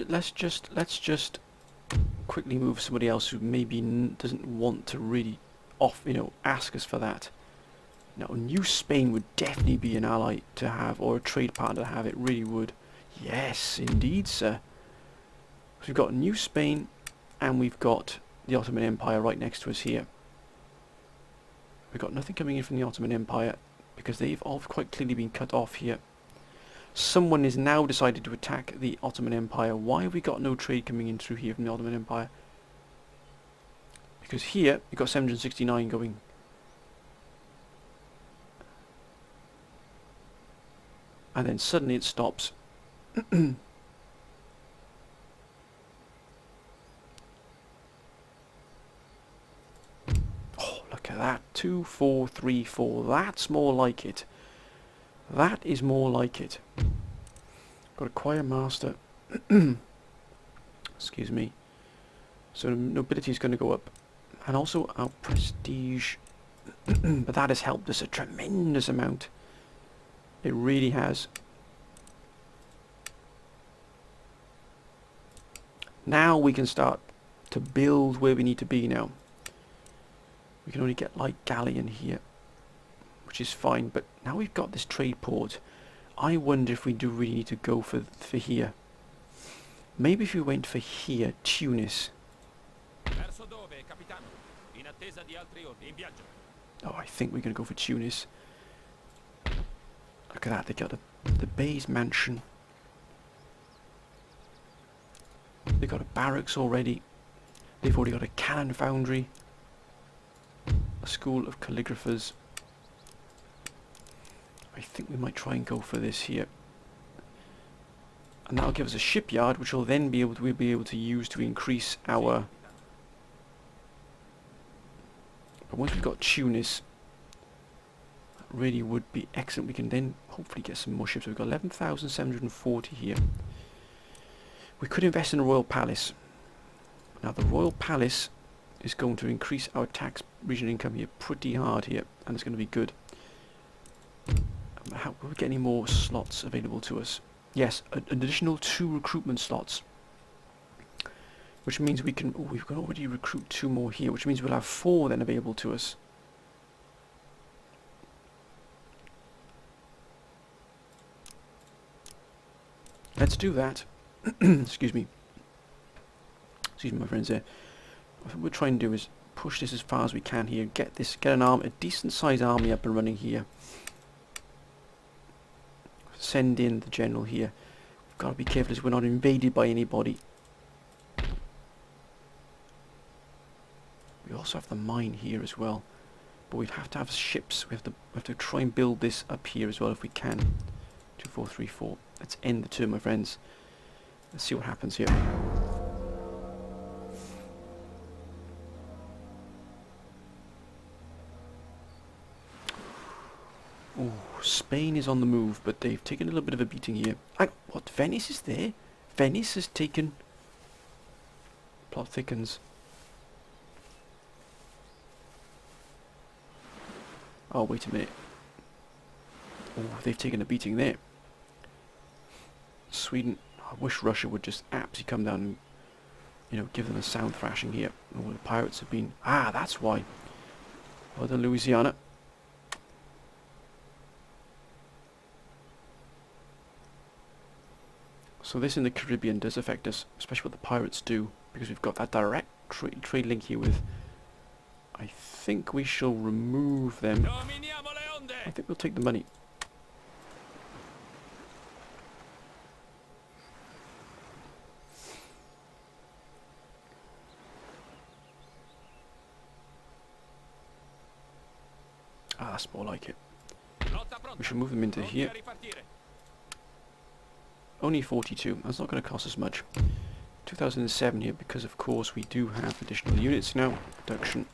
Let's just quickly move somebody else who maybe doesn't want to really ask us for that. Now, New Spain would definitely be an ally to have, or a trade partner to have. It really would. Yes, indeed, sir. So we've got New Spain, and we've got the Ottoman Empire right next to us here. We've got nothing coming in from the Ottoman Empire because they've all quite clearly been cut off here. Someone has now decided to attack the Ottoman Empire. Why have we got no trade coming in through here from the Ottoman Empire? Because here we've got 769 going. And then suddenly it stops. Oh, look at that. 2, 4, 3, 4. That's more like it. That is more like it. Got a choir master. Excuse me. So nobility is going to go up. And also our prestige. But that has helped us a tremendous amount. It really has. Now we can start to build where we need to be now. We can only get like galleon here, which is fine, but now we've got this trade port. I wonder if we do really need to go for here. Maybe if we went for here, Tunis. Oh, I think we're going to go for Tunis. Look at that, they got the Bay's mansion. They've got a barracks already. They've already got a cannon foundry. A school of calligraphers. I think we might try and go for this here. And that'll give us a shipyard, which we'll then be able to use to increase our... But once we've got Tunis, that really would be excellent. We can then hopefully get some more ships. We've got 11,740 here. We could invest in a royal palace. Now the royal palace is going to increase our tax region income here pretty hard here, and it's going to be good. How will we get any more slots available to us? Yes, an additional 2 recruitment slots, which means we can. Oh, we've got already recruit 2 more here, which means we'll have 4 then available to us. Let's do that. Excuse me, my friends there. What we'll try and do is push this as far as we can here. Get a decent sized army up and running here. Send in the general here. We've got to be careful as we're not invaded by anybody. We also have the mine here as well, but we have to have ships. We have to try and build this up here as well if we can. 2, 4, 3, 4. Let's end the turn, my friends. Let's see what happens here. Oh, Spain is on the move, but they've taken a little bit of a beating here. What? Venice is there? Venice has taken... Plot thickens. Oh, wait a minute. Oh, they've taken a beating there. Sweden... I wish Russia would just absolutely come down and, give them a sound thrashing here. Oh, the pirates have been... Ah, that's why. Well done, Louisiana. So this in the Caribbean does affect us, especially what the pirates do, because we've got that direct trade link here with... I think we shall remove them. I think we'll take the money. Ah, that's more like it. We should move them into here. Only 42. That's not going to cost us much. 2007 here, because of course we do have additional units now. Production.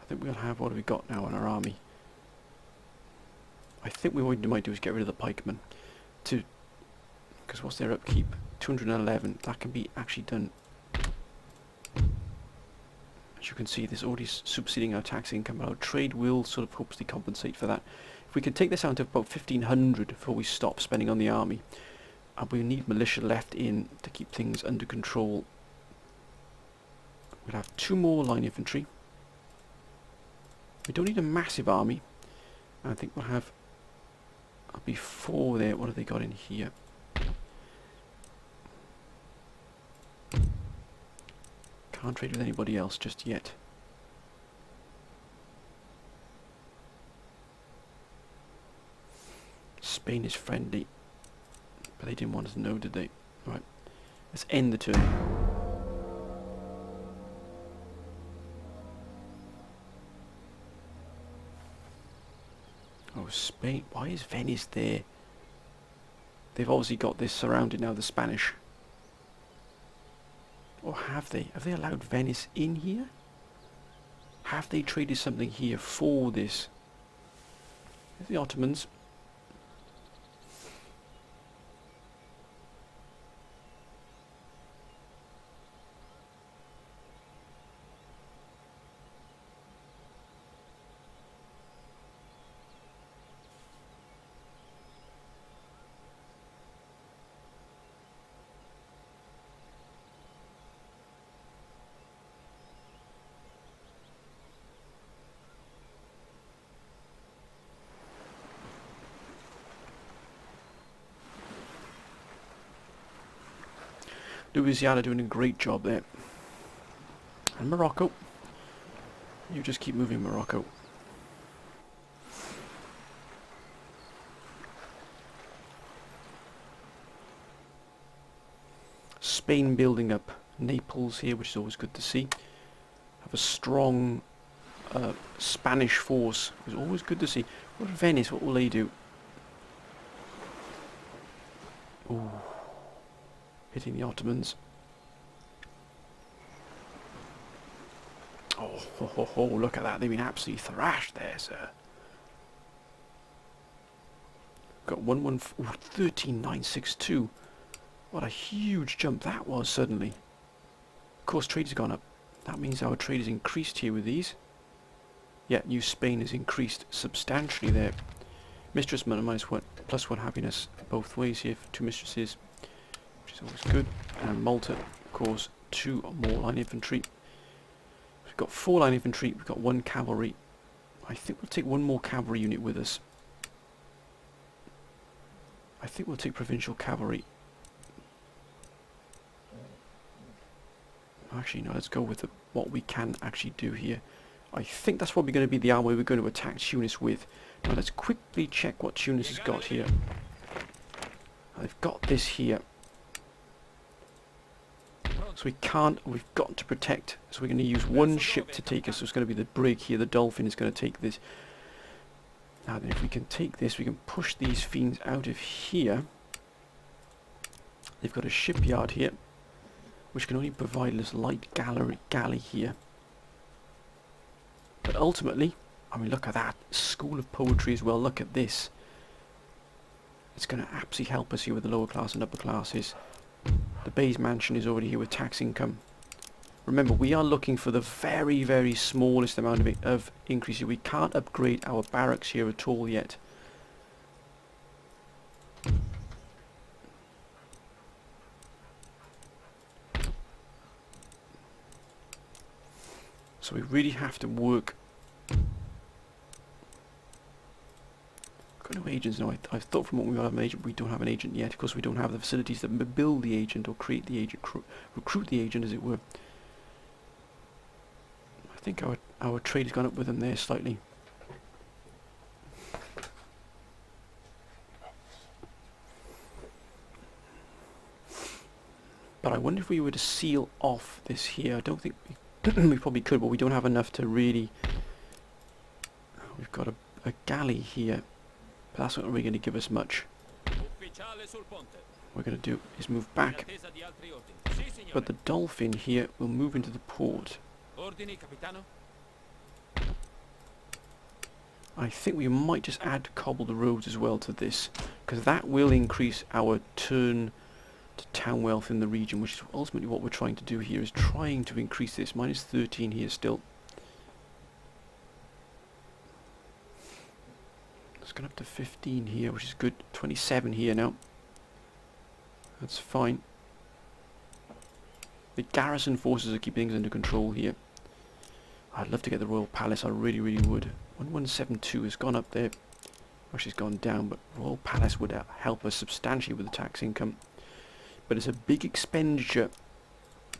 think we'll have, what have we got now in our army? I think what we might do is get rid of the pikemen. Because what's their upkeep? 211. That can be actually done. As you can see, there's already superseding our tax income, but our trade will sort of hopefully compensate for that. If we can take this down to about 1,500 before we stop spending on the army, and we need militia left in to keep things under control. We'll have 2 more line infantry. We don't need a massive army. I think we'll have before there. What have they got in here? Can't trade with anybody else just yet. Spain is friendly, but they didn't want us to know, did they? Right, let's end the turn. Oh, Spain. Why is Venice there? They've obviously got this surrounded now, the Spanish. Or have they? Have they allowed Venice in here? Have they traded something here for this? There's the Ottomans. Louisiana doing a great job there. And Morocco. You just keep moving, Morocco. Spain building up Naples here, which is always good to see. Have a strong Spanish force, which is always good to see. What about Venice? What will they do? Ooh. Hitting the Ottomans. Oh, ho, ho, ho, look at that. They've been absolutely thrashed there, sir. Got 13,962. What a huge jump that was suddenly. Of course, trade has gone up. That means our trade has increased here with these. Yeah, New Spain has increased substantially there. Mistress -1, +1 happiness both ways here for 2 mistresses, which is always good. And Malta, of course, 2 more line infantry. We've got 4 line infantry, we've got 1 cavalry. I think we'll take 1 more cavalry unit with us. I think we'll take provincial cavalry. Actually, no, let's go with what we can actually do here. I think that's probably going to be the army we're going to attack Tunis with. Now let's quickly check what Tunis has got here. They've got this here. So we've got to protect. So we're going to use 1 ship to take us. So it's going to be the brig here. The Dolphin is going to take this. Now then, if we can take this, we can push these fiends out of here. They've got a shipyard here, which can only provide us light galley here. But ultimately, I mean, look at that. School of Poetry as well. Look at this. It's going to absolutely help us here with the lower class and upper classes. The Bayes Mansion is already here with tax income. Remember, we are looking for the very, very smallest amount of increase here. We can't upgrade our barracks here at all yet. So we really have to work. Got no agents now. I thought from what we have an agent, we don't have an agent yet. Of course, we don't have the facilities that build the agent or create the agent, recruit the agent, as it were. I think our trade has gone up with them there slightly. But I wonder if we were to seal off this here. I don't think we probably could, but we don't have enough to really. We've got a galley here, but that's not really going to give us much. What we're going to do is move back, but the Dolphin here will move into the port. I think we might just add cobbled roads as well to this, because that will increase our turn to town wealth in the region, which is ultimately what we're trying to do here, is trying to increase this. Minus 13 here still. It's gone up to 15 here, which is good. 27 here now. That's fine. The garrison forces are keeping things under control here. I'd love to get the Royal Palace, I really, really would. 1172 has gone up there. Actually, it's gone down, but Royal Palace would help us substantially with the tax income. But it's a big expenditure,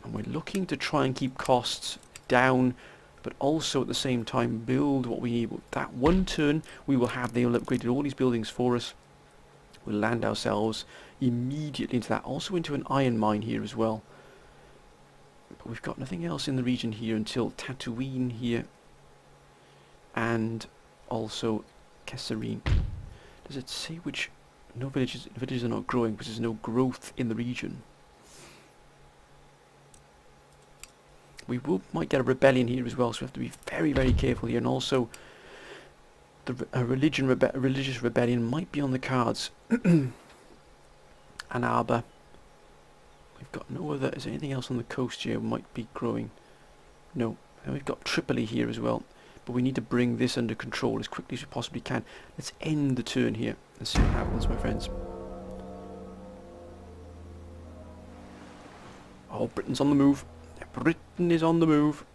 and we're looking to try and keep costs down, but also at the same time build what we need. That one turn we will have, they will upgrade all these buildings for us. We'll land ourselves immediately into that, also into an iron mine here as well. But we've got nothing else in the region here until Tatooine here, and also Kesserine. Does it say which? No villages. Villages are not growing because there's no growth in the region. We might get a rebellion here as well, so we have to be very, very careful here. And also, a religious rebellion might be on the cards. Ann Arbor. We've got no other. Is there anything else on the coast here might be growing? No. And we've got Tripoli here as well. But we need to bring this under control as quickly as we possibly can. Let's end the turn here and see what happens, my friends. Oh, Britain's on the move. Britain is on the move.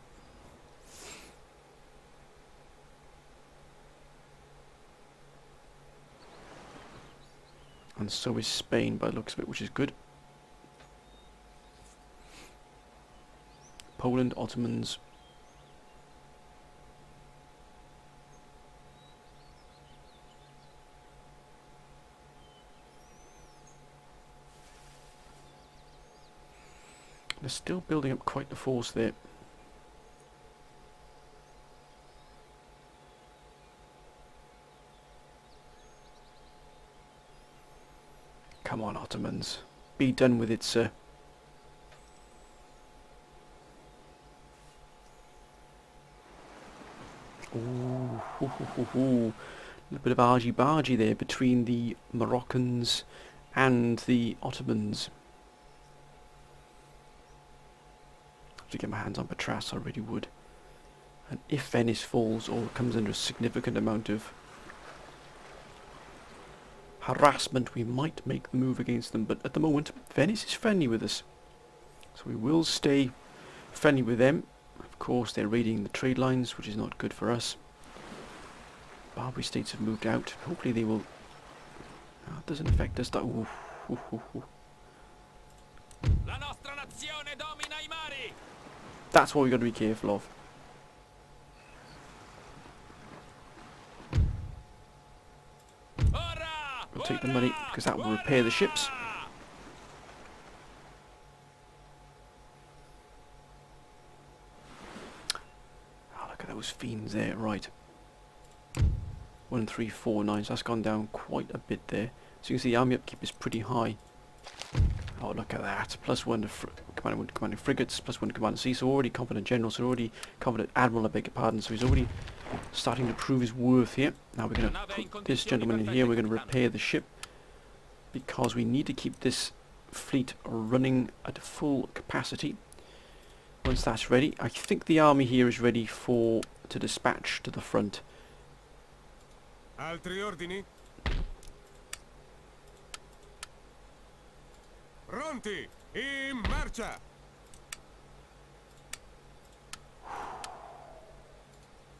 And so is Spain by the looks of it, which is good. Poland, Ottomans. They're still building up quite the force there. Come on, Ottomans. Be done with it, sir. Ooh, hoo, hoo, hoo, hoo. A little bit of argy-bargy there between the Moroccans and the Ottomans. To get my hands on Patras, I really would. And if Venice falls or comes under a significant amount of harassment, we might make the move against them. But at the moment, Venice is friendly with us, so we will stay friendly with them. Of course, they're raiding the trade lines, which is not good for us. Barbary states have moved out. Hopefully they will... Oh, it doesn't affect us. Ooh, ooh, ooh, ooh. La nostra nazione domina I mari. That's what we've got to be careful of. We'll take the money because that will repair the ships. Oh, look at those fiends there, right. 1, 3, 4, 9, so that's gone down quite a bit there. So you can see the army upkeep is pretty high. Oh, look at that. +1 to commanding frigates, +1 to command sea, so already competent general, so already competent admiral, I beg your pardon, so he's already starting to prove his worth here. Now we're going to put this gentleman in here, we're going to repair the ship, because we need to keep this fleet running at full capacity. Once that's ready, I think the army here is ready to dispatch to the front. Altri ordini? Pronti! In marcia!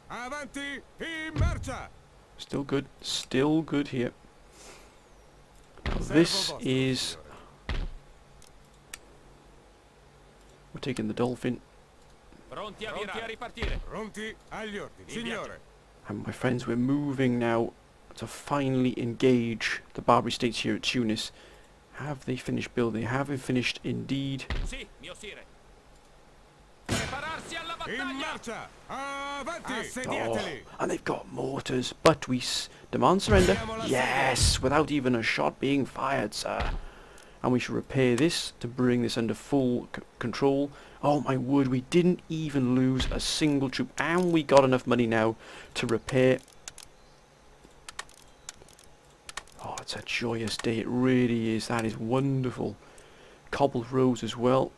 Avanti! In marcia! Still good here. Now this is... We're taking the Dolphin. Pronti a ripartire. Pronti agli ordini, signore! And my friends, we're moving now to finally engage the Barbary states here at Tunis. Have they finished building? They haven't finished indeed. Sì, mio sire. Prepararsi alla battaglia. In marcia! Avanti! Assediateli! Oh, and they've got mortars, but we demand surrender. Yes, without even a shot being fired, sir. And we should repair this to bring this under full control. Oh my word, we didn't even lose a single troop, and we got enough money now to repair it's a joyous day. It really is. That is wonderful. Cobbled roads as well.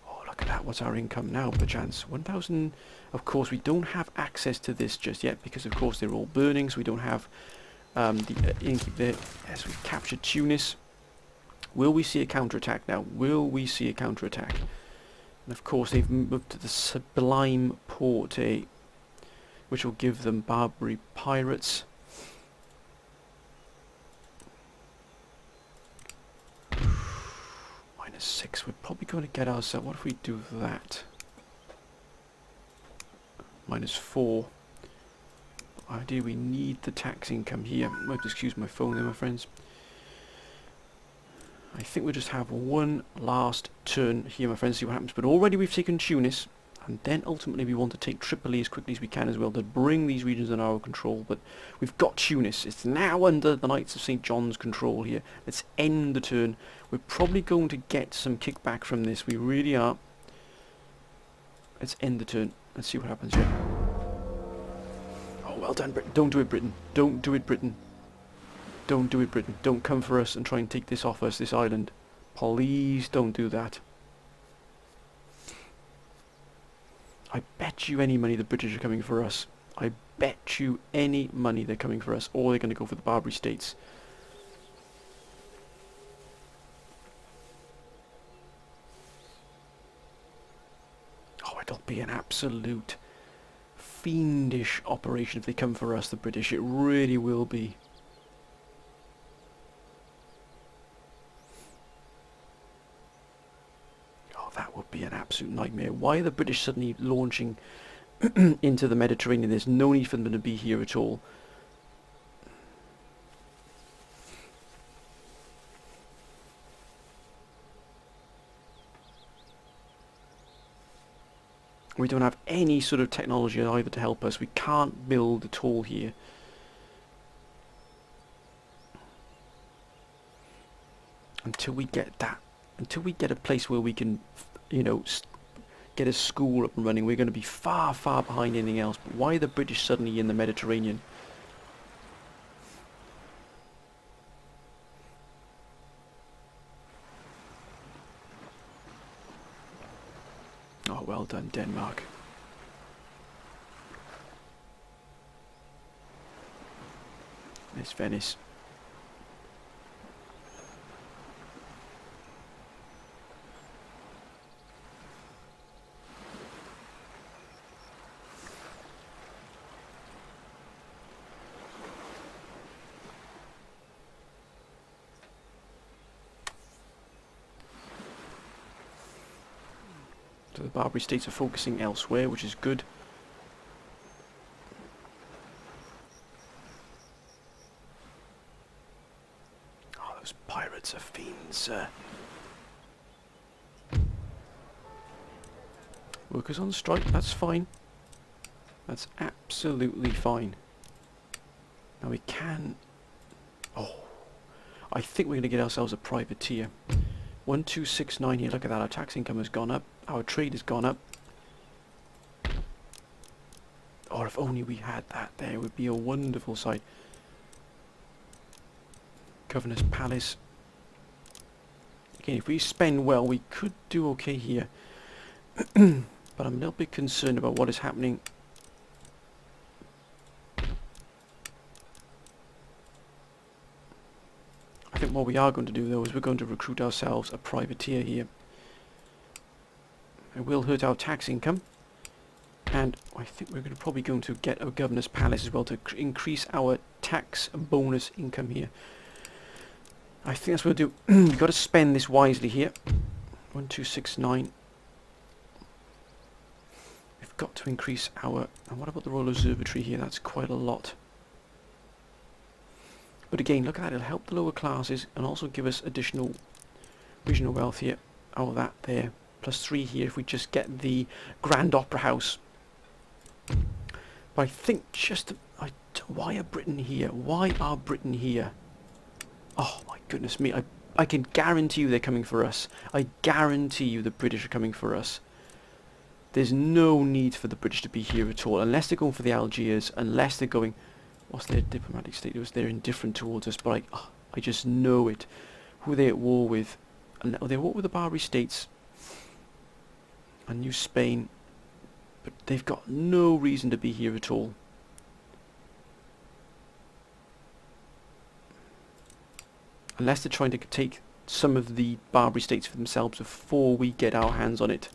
Oh, look at that. What's our income now, perchance? 1,000. Of course, we don't have access to this just yet because, of course, they're all burning, so we don't have the innkeep there. As we captured Tunis. Will we see a counterattack now? Will we see a counterattack? And, of course, they've moved to the Sublime Port, which will give them Barbary pirates. -6. We're probably going to get ourselves... What if we do that? -4. Idea we need the tax income here. Might have to excuse my phone there, my friends. I think we'll just have one last turn here, my friends, see what happens. But already we've taken Tunis, and then ultimately we want to take Tripoli as quickly as we can as well to bring these regions under our control. But we've got Tunis. It's now under the Knights of St. John's control here. Let's end the turn. We're probably going to get some kickback from this. We really are. Let's end the turn. Let's see what happens here. Oh, well done, Britain. Don't do it, Britain. Don't do it, Britain. Don't do it, Britain. Don't come for us and try and take this off us, this island. Please don't do that. I bet you any money the British are coming for us. I bet you any money they're coming for us, or they're going to go for the Barbary States. Oh, it'll be an absolute fiendish operation if they come for us, the British. It really will be. That would be an absolute nightmare. Why are the British suddenly launching into the Mediterranean? There's no need for them to be here at all. We don't have any sort of technology either to help us. We can't build at all here. Until we get that. Until we get a place where we can, you know, get a school up and running, we're going to be far, far behind anything else. But why are the British suddenly in the Mediterranean? Oh, well done, Denmark. There's Venice. So the Barbary states are focusing elsewhere, which is good. Oh, those pirates are fiends, sir. Workers on strike, that's fine. That's absolutely fine. Now we can... Oh, I think we're going to get ourselves a privateer. 1269 here, look at that, our tax income has gone up, our trade has gone up. Or if only we had that there, it would be a wonderful sight. Governor's Palace. Again, if we spend well, we could do okay here. But I'm a little bit concerned about what is happening. I think what we are going to do though is we're going to recruit ourselves a privateer here. It will hurt our tax income, and I think we're probably going to get a governor's palace as well to increase our tax bonus income here. I think that's what we'll do. We've got to spend this wisely here. 1269. We've got to increase our... And what about the Royal Observatory here? That's quite a lot. But again, look at that, it'll help the lower classes and also give us additional regional wealth here. Oh, that there. +3 here if we just get the Grand Opera House. But I think just... why are Britain here? Why are Britain here? Oh my goodness me, I can guarantee you they're coming for us. I guarantee you the British are coming for us. There's no need for the British to be here at all, unless they're going for the Algiers, unless they're going... What's their diplomatic status? They're indifferent towards us, but I just know it. Who are they at war with? And they're at war with the Barbary States and New Spain, but they've got no reason to be here at all. Unless they're trying to take some of the Barbary States for themselves before we get our hands on it.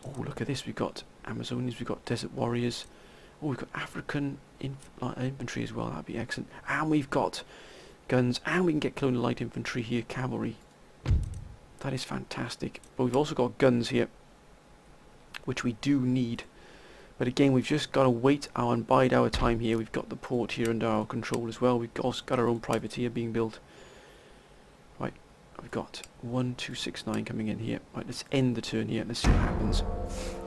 Oh, look at this. We've got Amazonians, we've got Desert Warriors. Oh, we've got African infantry as well. That'd be excellent. And we've got guns, and we can get colonial light infantry here, cavalry. That is fantastic. But we've also got guns here, which we do need. But again, we've just got to wait and bide our time here. We've got the port here under our control as well. We've also got our own privateer being built. Right, we've got 1269 coming in here. Right, let's end the turn here. Let's see what happens.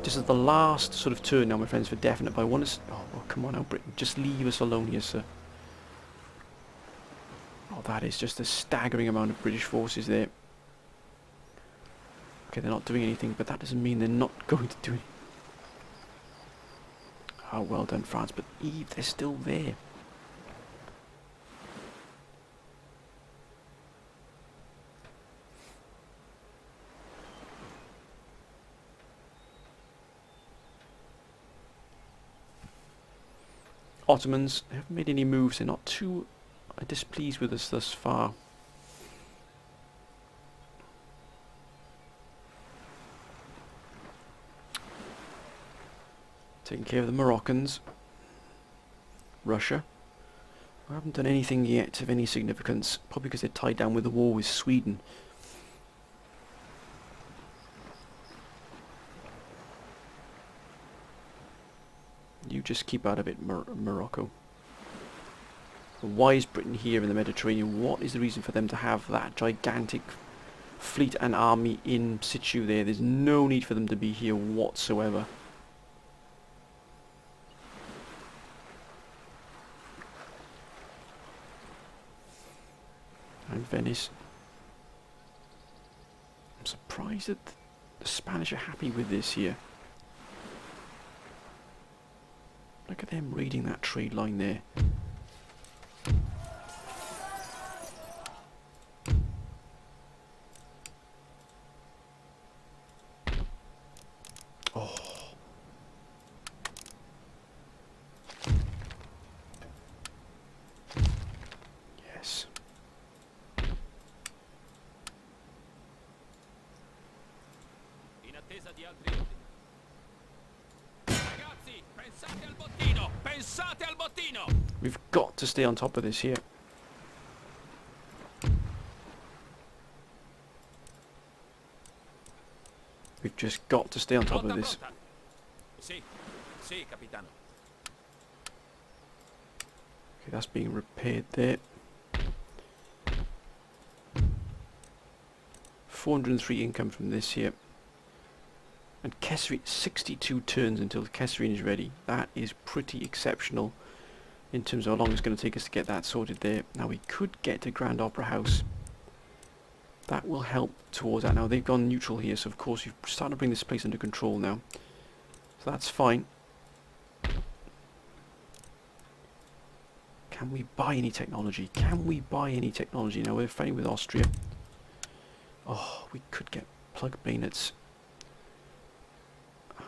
This is the last sort of turn now, my friends, for definite. But I want to... Oh, come on now, Britain. Just leave us alone here, sir. Oh, that is just a staggering amount of British forces there. Okay, they're not doing anything, but that doesn't mean they're not going to do anything. Oh, well done, France, but Eve, they're still there. Ottomans, they haven't made any moves. They're not too displeased with us thus far. Taking care of the Moroccans. Russia. I haven't done anything yet of any significance, probably because they're tied down with the war with Sweden. You just keep out of it, Morocco. Why is Britain here in the Mediterranean? What is the reason for them to have that gigantic fleet and army in situ there? There's no need for them to be here whatsoever. And Venice. I'm surprised that the Spanish are happy with this here. Look at them reading that trade line there. Oh. Yes. In attesa di altri ordini. Ragazzi, pensate al bottino! Pensate al bottino! We've got to stay on top of this here. We've just got to stay on top of this. Pronta. Sì, sì, capitano. Okay, that's being repaired there. 403 income from this here. And Kessery, 62 turns until Kesserine is ready. That is pretty exceptional in terms of how long it's going to take us to get that sorted there. Now we could get to Grand Opera House. That will help towards that. Now they've gone neutral here, so of course we've started to bring this place under control now. So that's fine. Can we buy any technology? Can we buy any technology? Now we're fighting with Austria. Oh, we could get plug bayonets.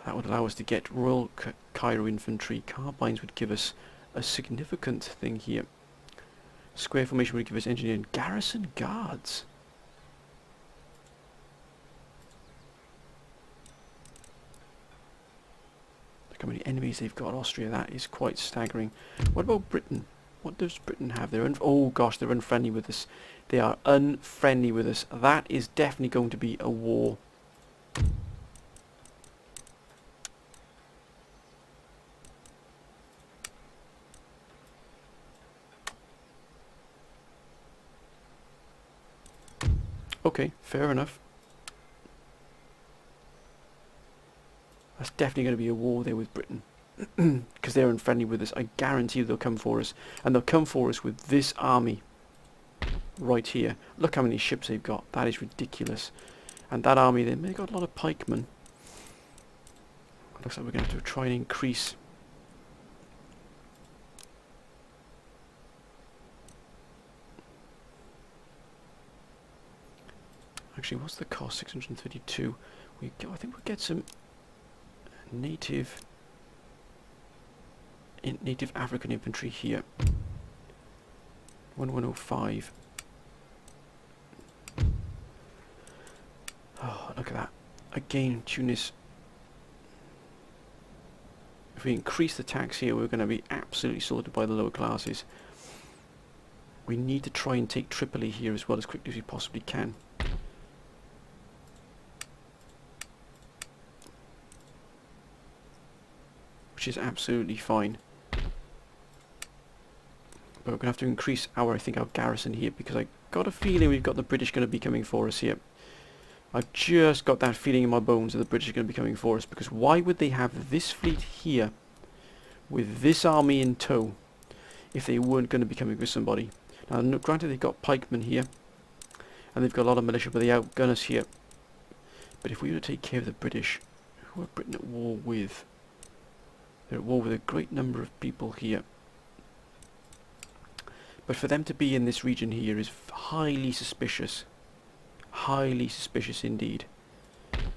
That would allow us to get Royal Cairo infantry. Carbines would give us a significant thing here. Square formation would give us engineering. Garrison guards. Look how many enemies they've got. Austria, that is quite staggering. What about Britain? What does Britain have? Oh gosh, they're unfriendly with us. They are unfriendly with us. That is definitely going to be a war. Okay, fair enough. That's definitely going to be a war there with Britain. Because they're unfriendly with us. I guarantee they'll come for us. And they'll come for us with this army. Right here. Look how many ships they've got. That is ridiculous. And that army, they've got a lot of pikemen. Looks like we're going to have to try and increase Actually, what's the cost? 632. I think we'll get some native African infantry here. 1105. Oh, look at that. Again, Tunis. If we increase the tax here, we're going to be absolutely sorted by the lower classes. We need to try and take Tripoli here as well as quickly as we possibly can. Which is absolutely fine. But we're going to have to increase our garrison here, because I got a feeling we've got the British going to be coming for us here. I've just got that feeling in my bones that the British are going to be coming for us, because why would they have this fleet here with this army in tow if they weren't going to be coming with somebody? Now, granted, they've got pikemen here and they've got a lot of militia, but they outgun us here. But if we were to take care of the British, who are Britain at war with? They're at war with a great number of people here. But for them to be in this region here is highly suspicious. Highly suspicious indeed.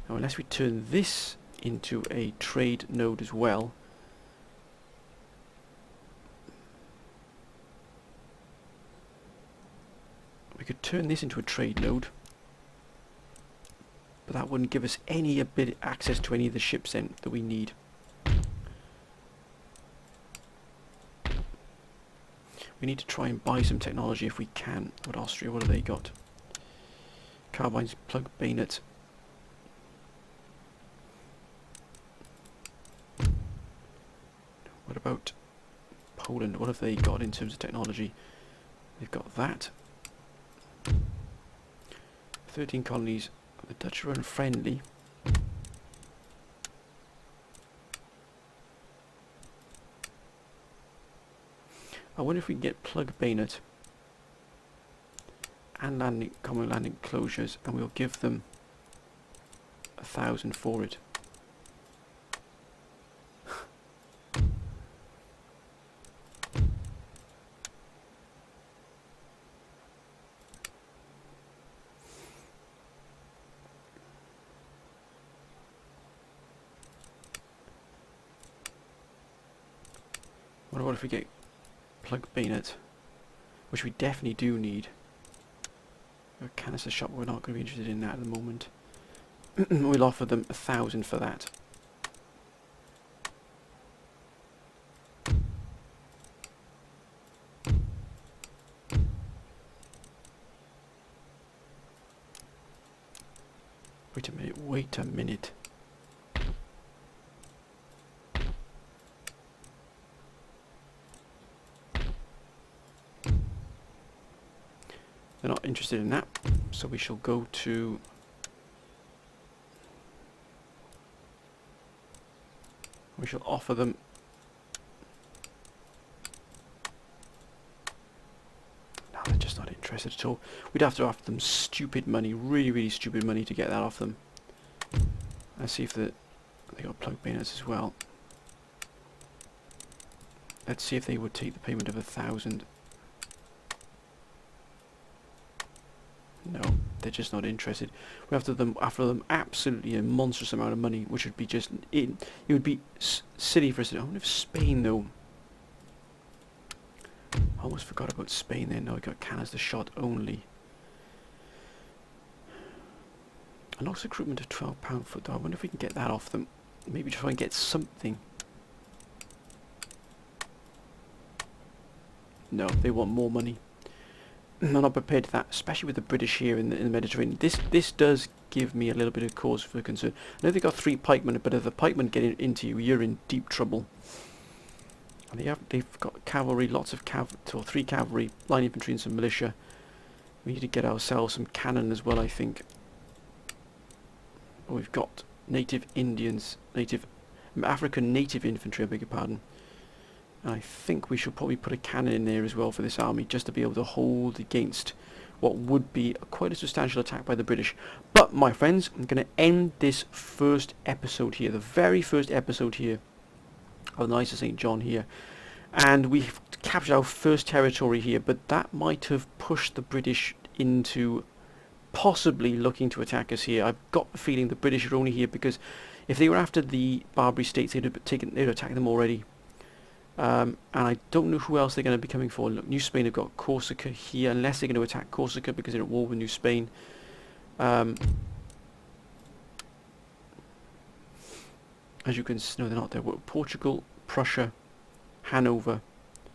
Now, unless we turn this into a trade node as well. We could turn this into a trade node. But that wouldn't give us any access to any of the ships then that we need. We need to try and buy some technology if we can. What Austria, what have they got? Carbines, plug, bayonet. What about Poland? What have they got in terms of technology? They've got that. 13 colonies. The Dutch are unfriendly. I wonder if we can get plug bayonet and common landing closures, and we'll give them 1,000 for it. What if we get plug bayonet, which we definitely do need. A canister shot, we're not going to be interested in that at the moment. We'll offer them 1,000 for that. Wait a minute. They're not interested in that, so we shall go to we shall offer them no, they're just not interested at all. We'd have to offer them stupid money, really stupid money to get that off them. Let's see if they got plug bayonets as well. Let's see if they would take the payment of 1,000. No, they're just not interested. We have to offer them absolutely a monstrous amount of money, which would be just it would be silly for us to do. I wonder if Spain though. I almost forgot about Spain there. No, I got canister shot only. An ox recruitment of £12 foot though. I wonder if we can get that off them. Maybe try and get something. No, they want more money. I'm not prepared for that, especially with the British here in the Mediterranean. This does give me a little bit of cause for concern. I know they've got 3 pikemen, but if the pikemen get into you, you're in deep trouble. And they've got cavalry, lots of 3 cavalry, line infantry and some militia. We need to get ourselves some cannon as well, I think. But we've got native Indians, African native infantry, I beg your pardon. And I think we should probably put a cannon in there as well for this army, just to be able to hold against what would be quite a substantial attack by the British. But my friends, I'm going to end this first episode here, the very first episode here of the Knights of St. John here. And we've captured our first territory here, but that might have pushed the British into possibly looking to attack us here. I've got the feeling the British are only here because if they were after the Barbary states, they'd have attacked them already. And I don't know who else they're going to be coming for. Look, New Spain have got Corsica here, unless they're going to attack Corsica because they're at war with New Spain. As you can see, no, they're not there. Portugal, Prussia, Hanover,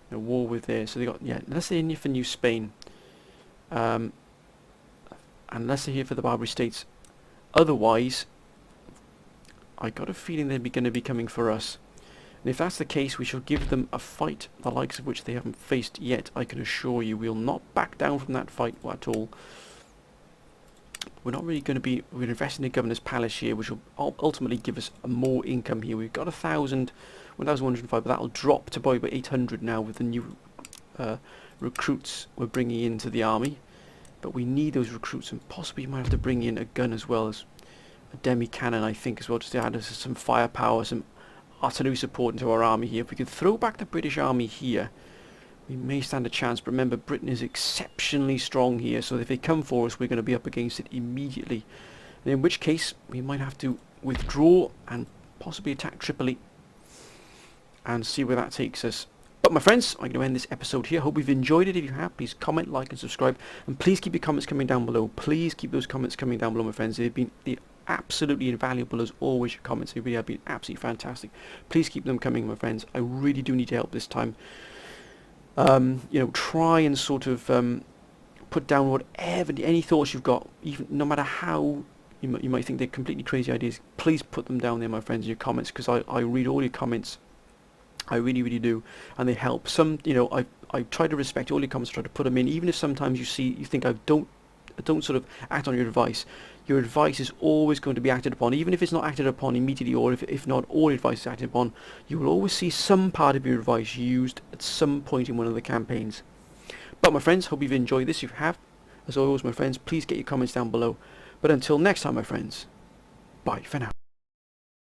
they're at war with there. So they got, yeah, unless they're in here for New Spain, unless they're here for the Barbary states. Otherwise, I got a feeling they're going to be coming for us. And if that's the case, we shall give them a fight, the likes of which they haven't faced yet. I can assure you, we'll not back down from that fight at all. We're not really going to be... We're investing in the Governor's Palace here, which will ultimately give us more income here. We've got 1,105, but that'll drop to probably about 800 now with the new recruits we're bringing into the army. But we need those recruits, and possibly you might have to bring in a gun as well as a demi-cannon, I think, as well, just to add us some firepower, some artillery support into our army here. If we could throw back the British army here, we may stand a chance. But remember, Britain is exceptionally strong here, so if they come for us, we're going to be up against it immediately. And in which case, we might have to withdraw and possibly attack Tripoli and see where that takes us. But my friends, I'm going to end this episode here. Hope you've enjoyed it. If you have, please comment, like and subscribe. And please keep your comments coming down below. Please keep those comments coming down below, my friends. They've been absolutely invaluable as always. Your comments, they really have been absolutely fantastic. Please keep them coming, my friends. I really do need your help this time. You know, try and sort of put down whatever, any thoughts you've got, even no matter how you might think they're completely crazy ideas. Please put them down there, my friends, in your comments, because I read all your comments. I really, really do, and they help. Some, you know, I try to respect all your comments, try to put them in, even if sometimes you think I don't sort of act on your advice. Your advice is always going to be acted upon, even if it's not acted upon immediately, or if not all advice is acted upon. You will always see some part of your advice used at some point in one of the campaigns. But my friends, hope you've enjoyed this. If you have, as always, my friends, please get your comments down below. But until next time, my friends, bye for now.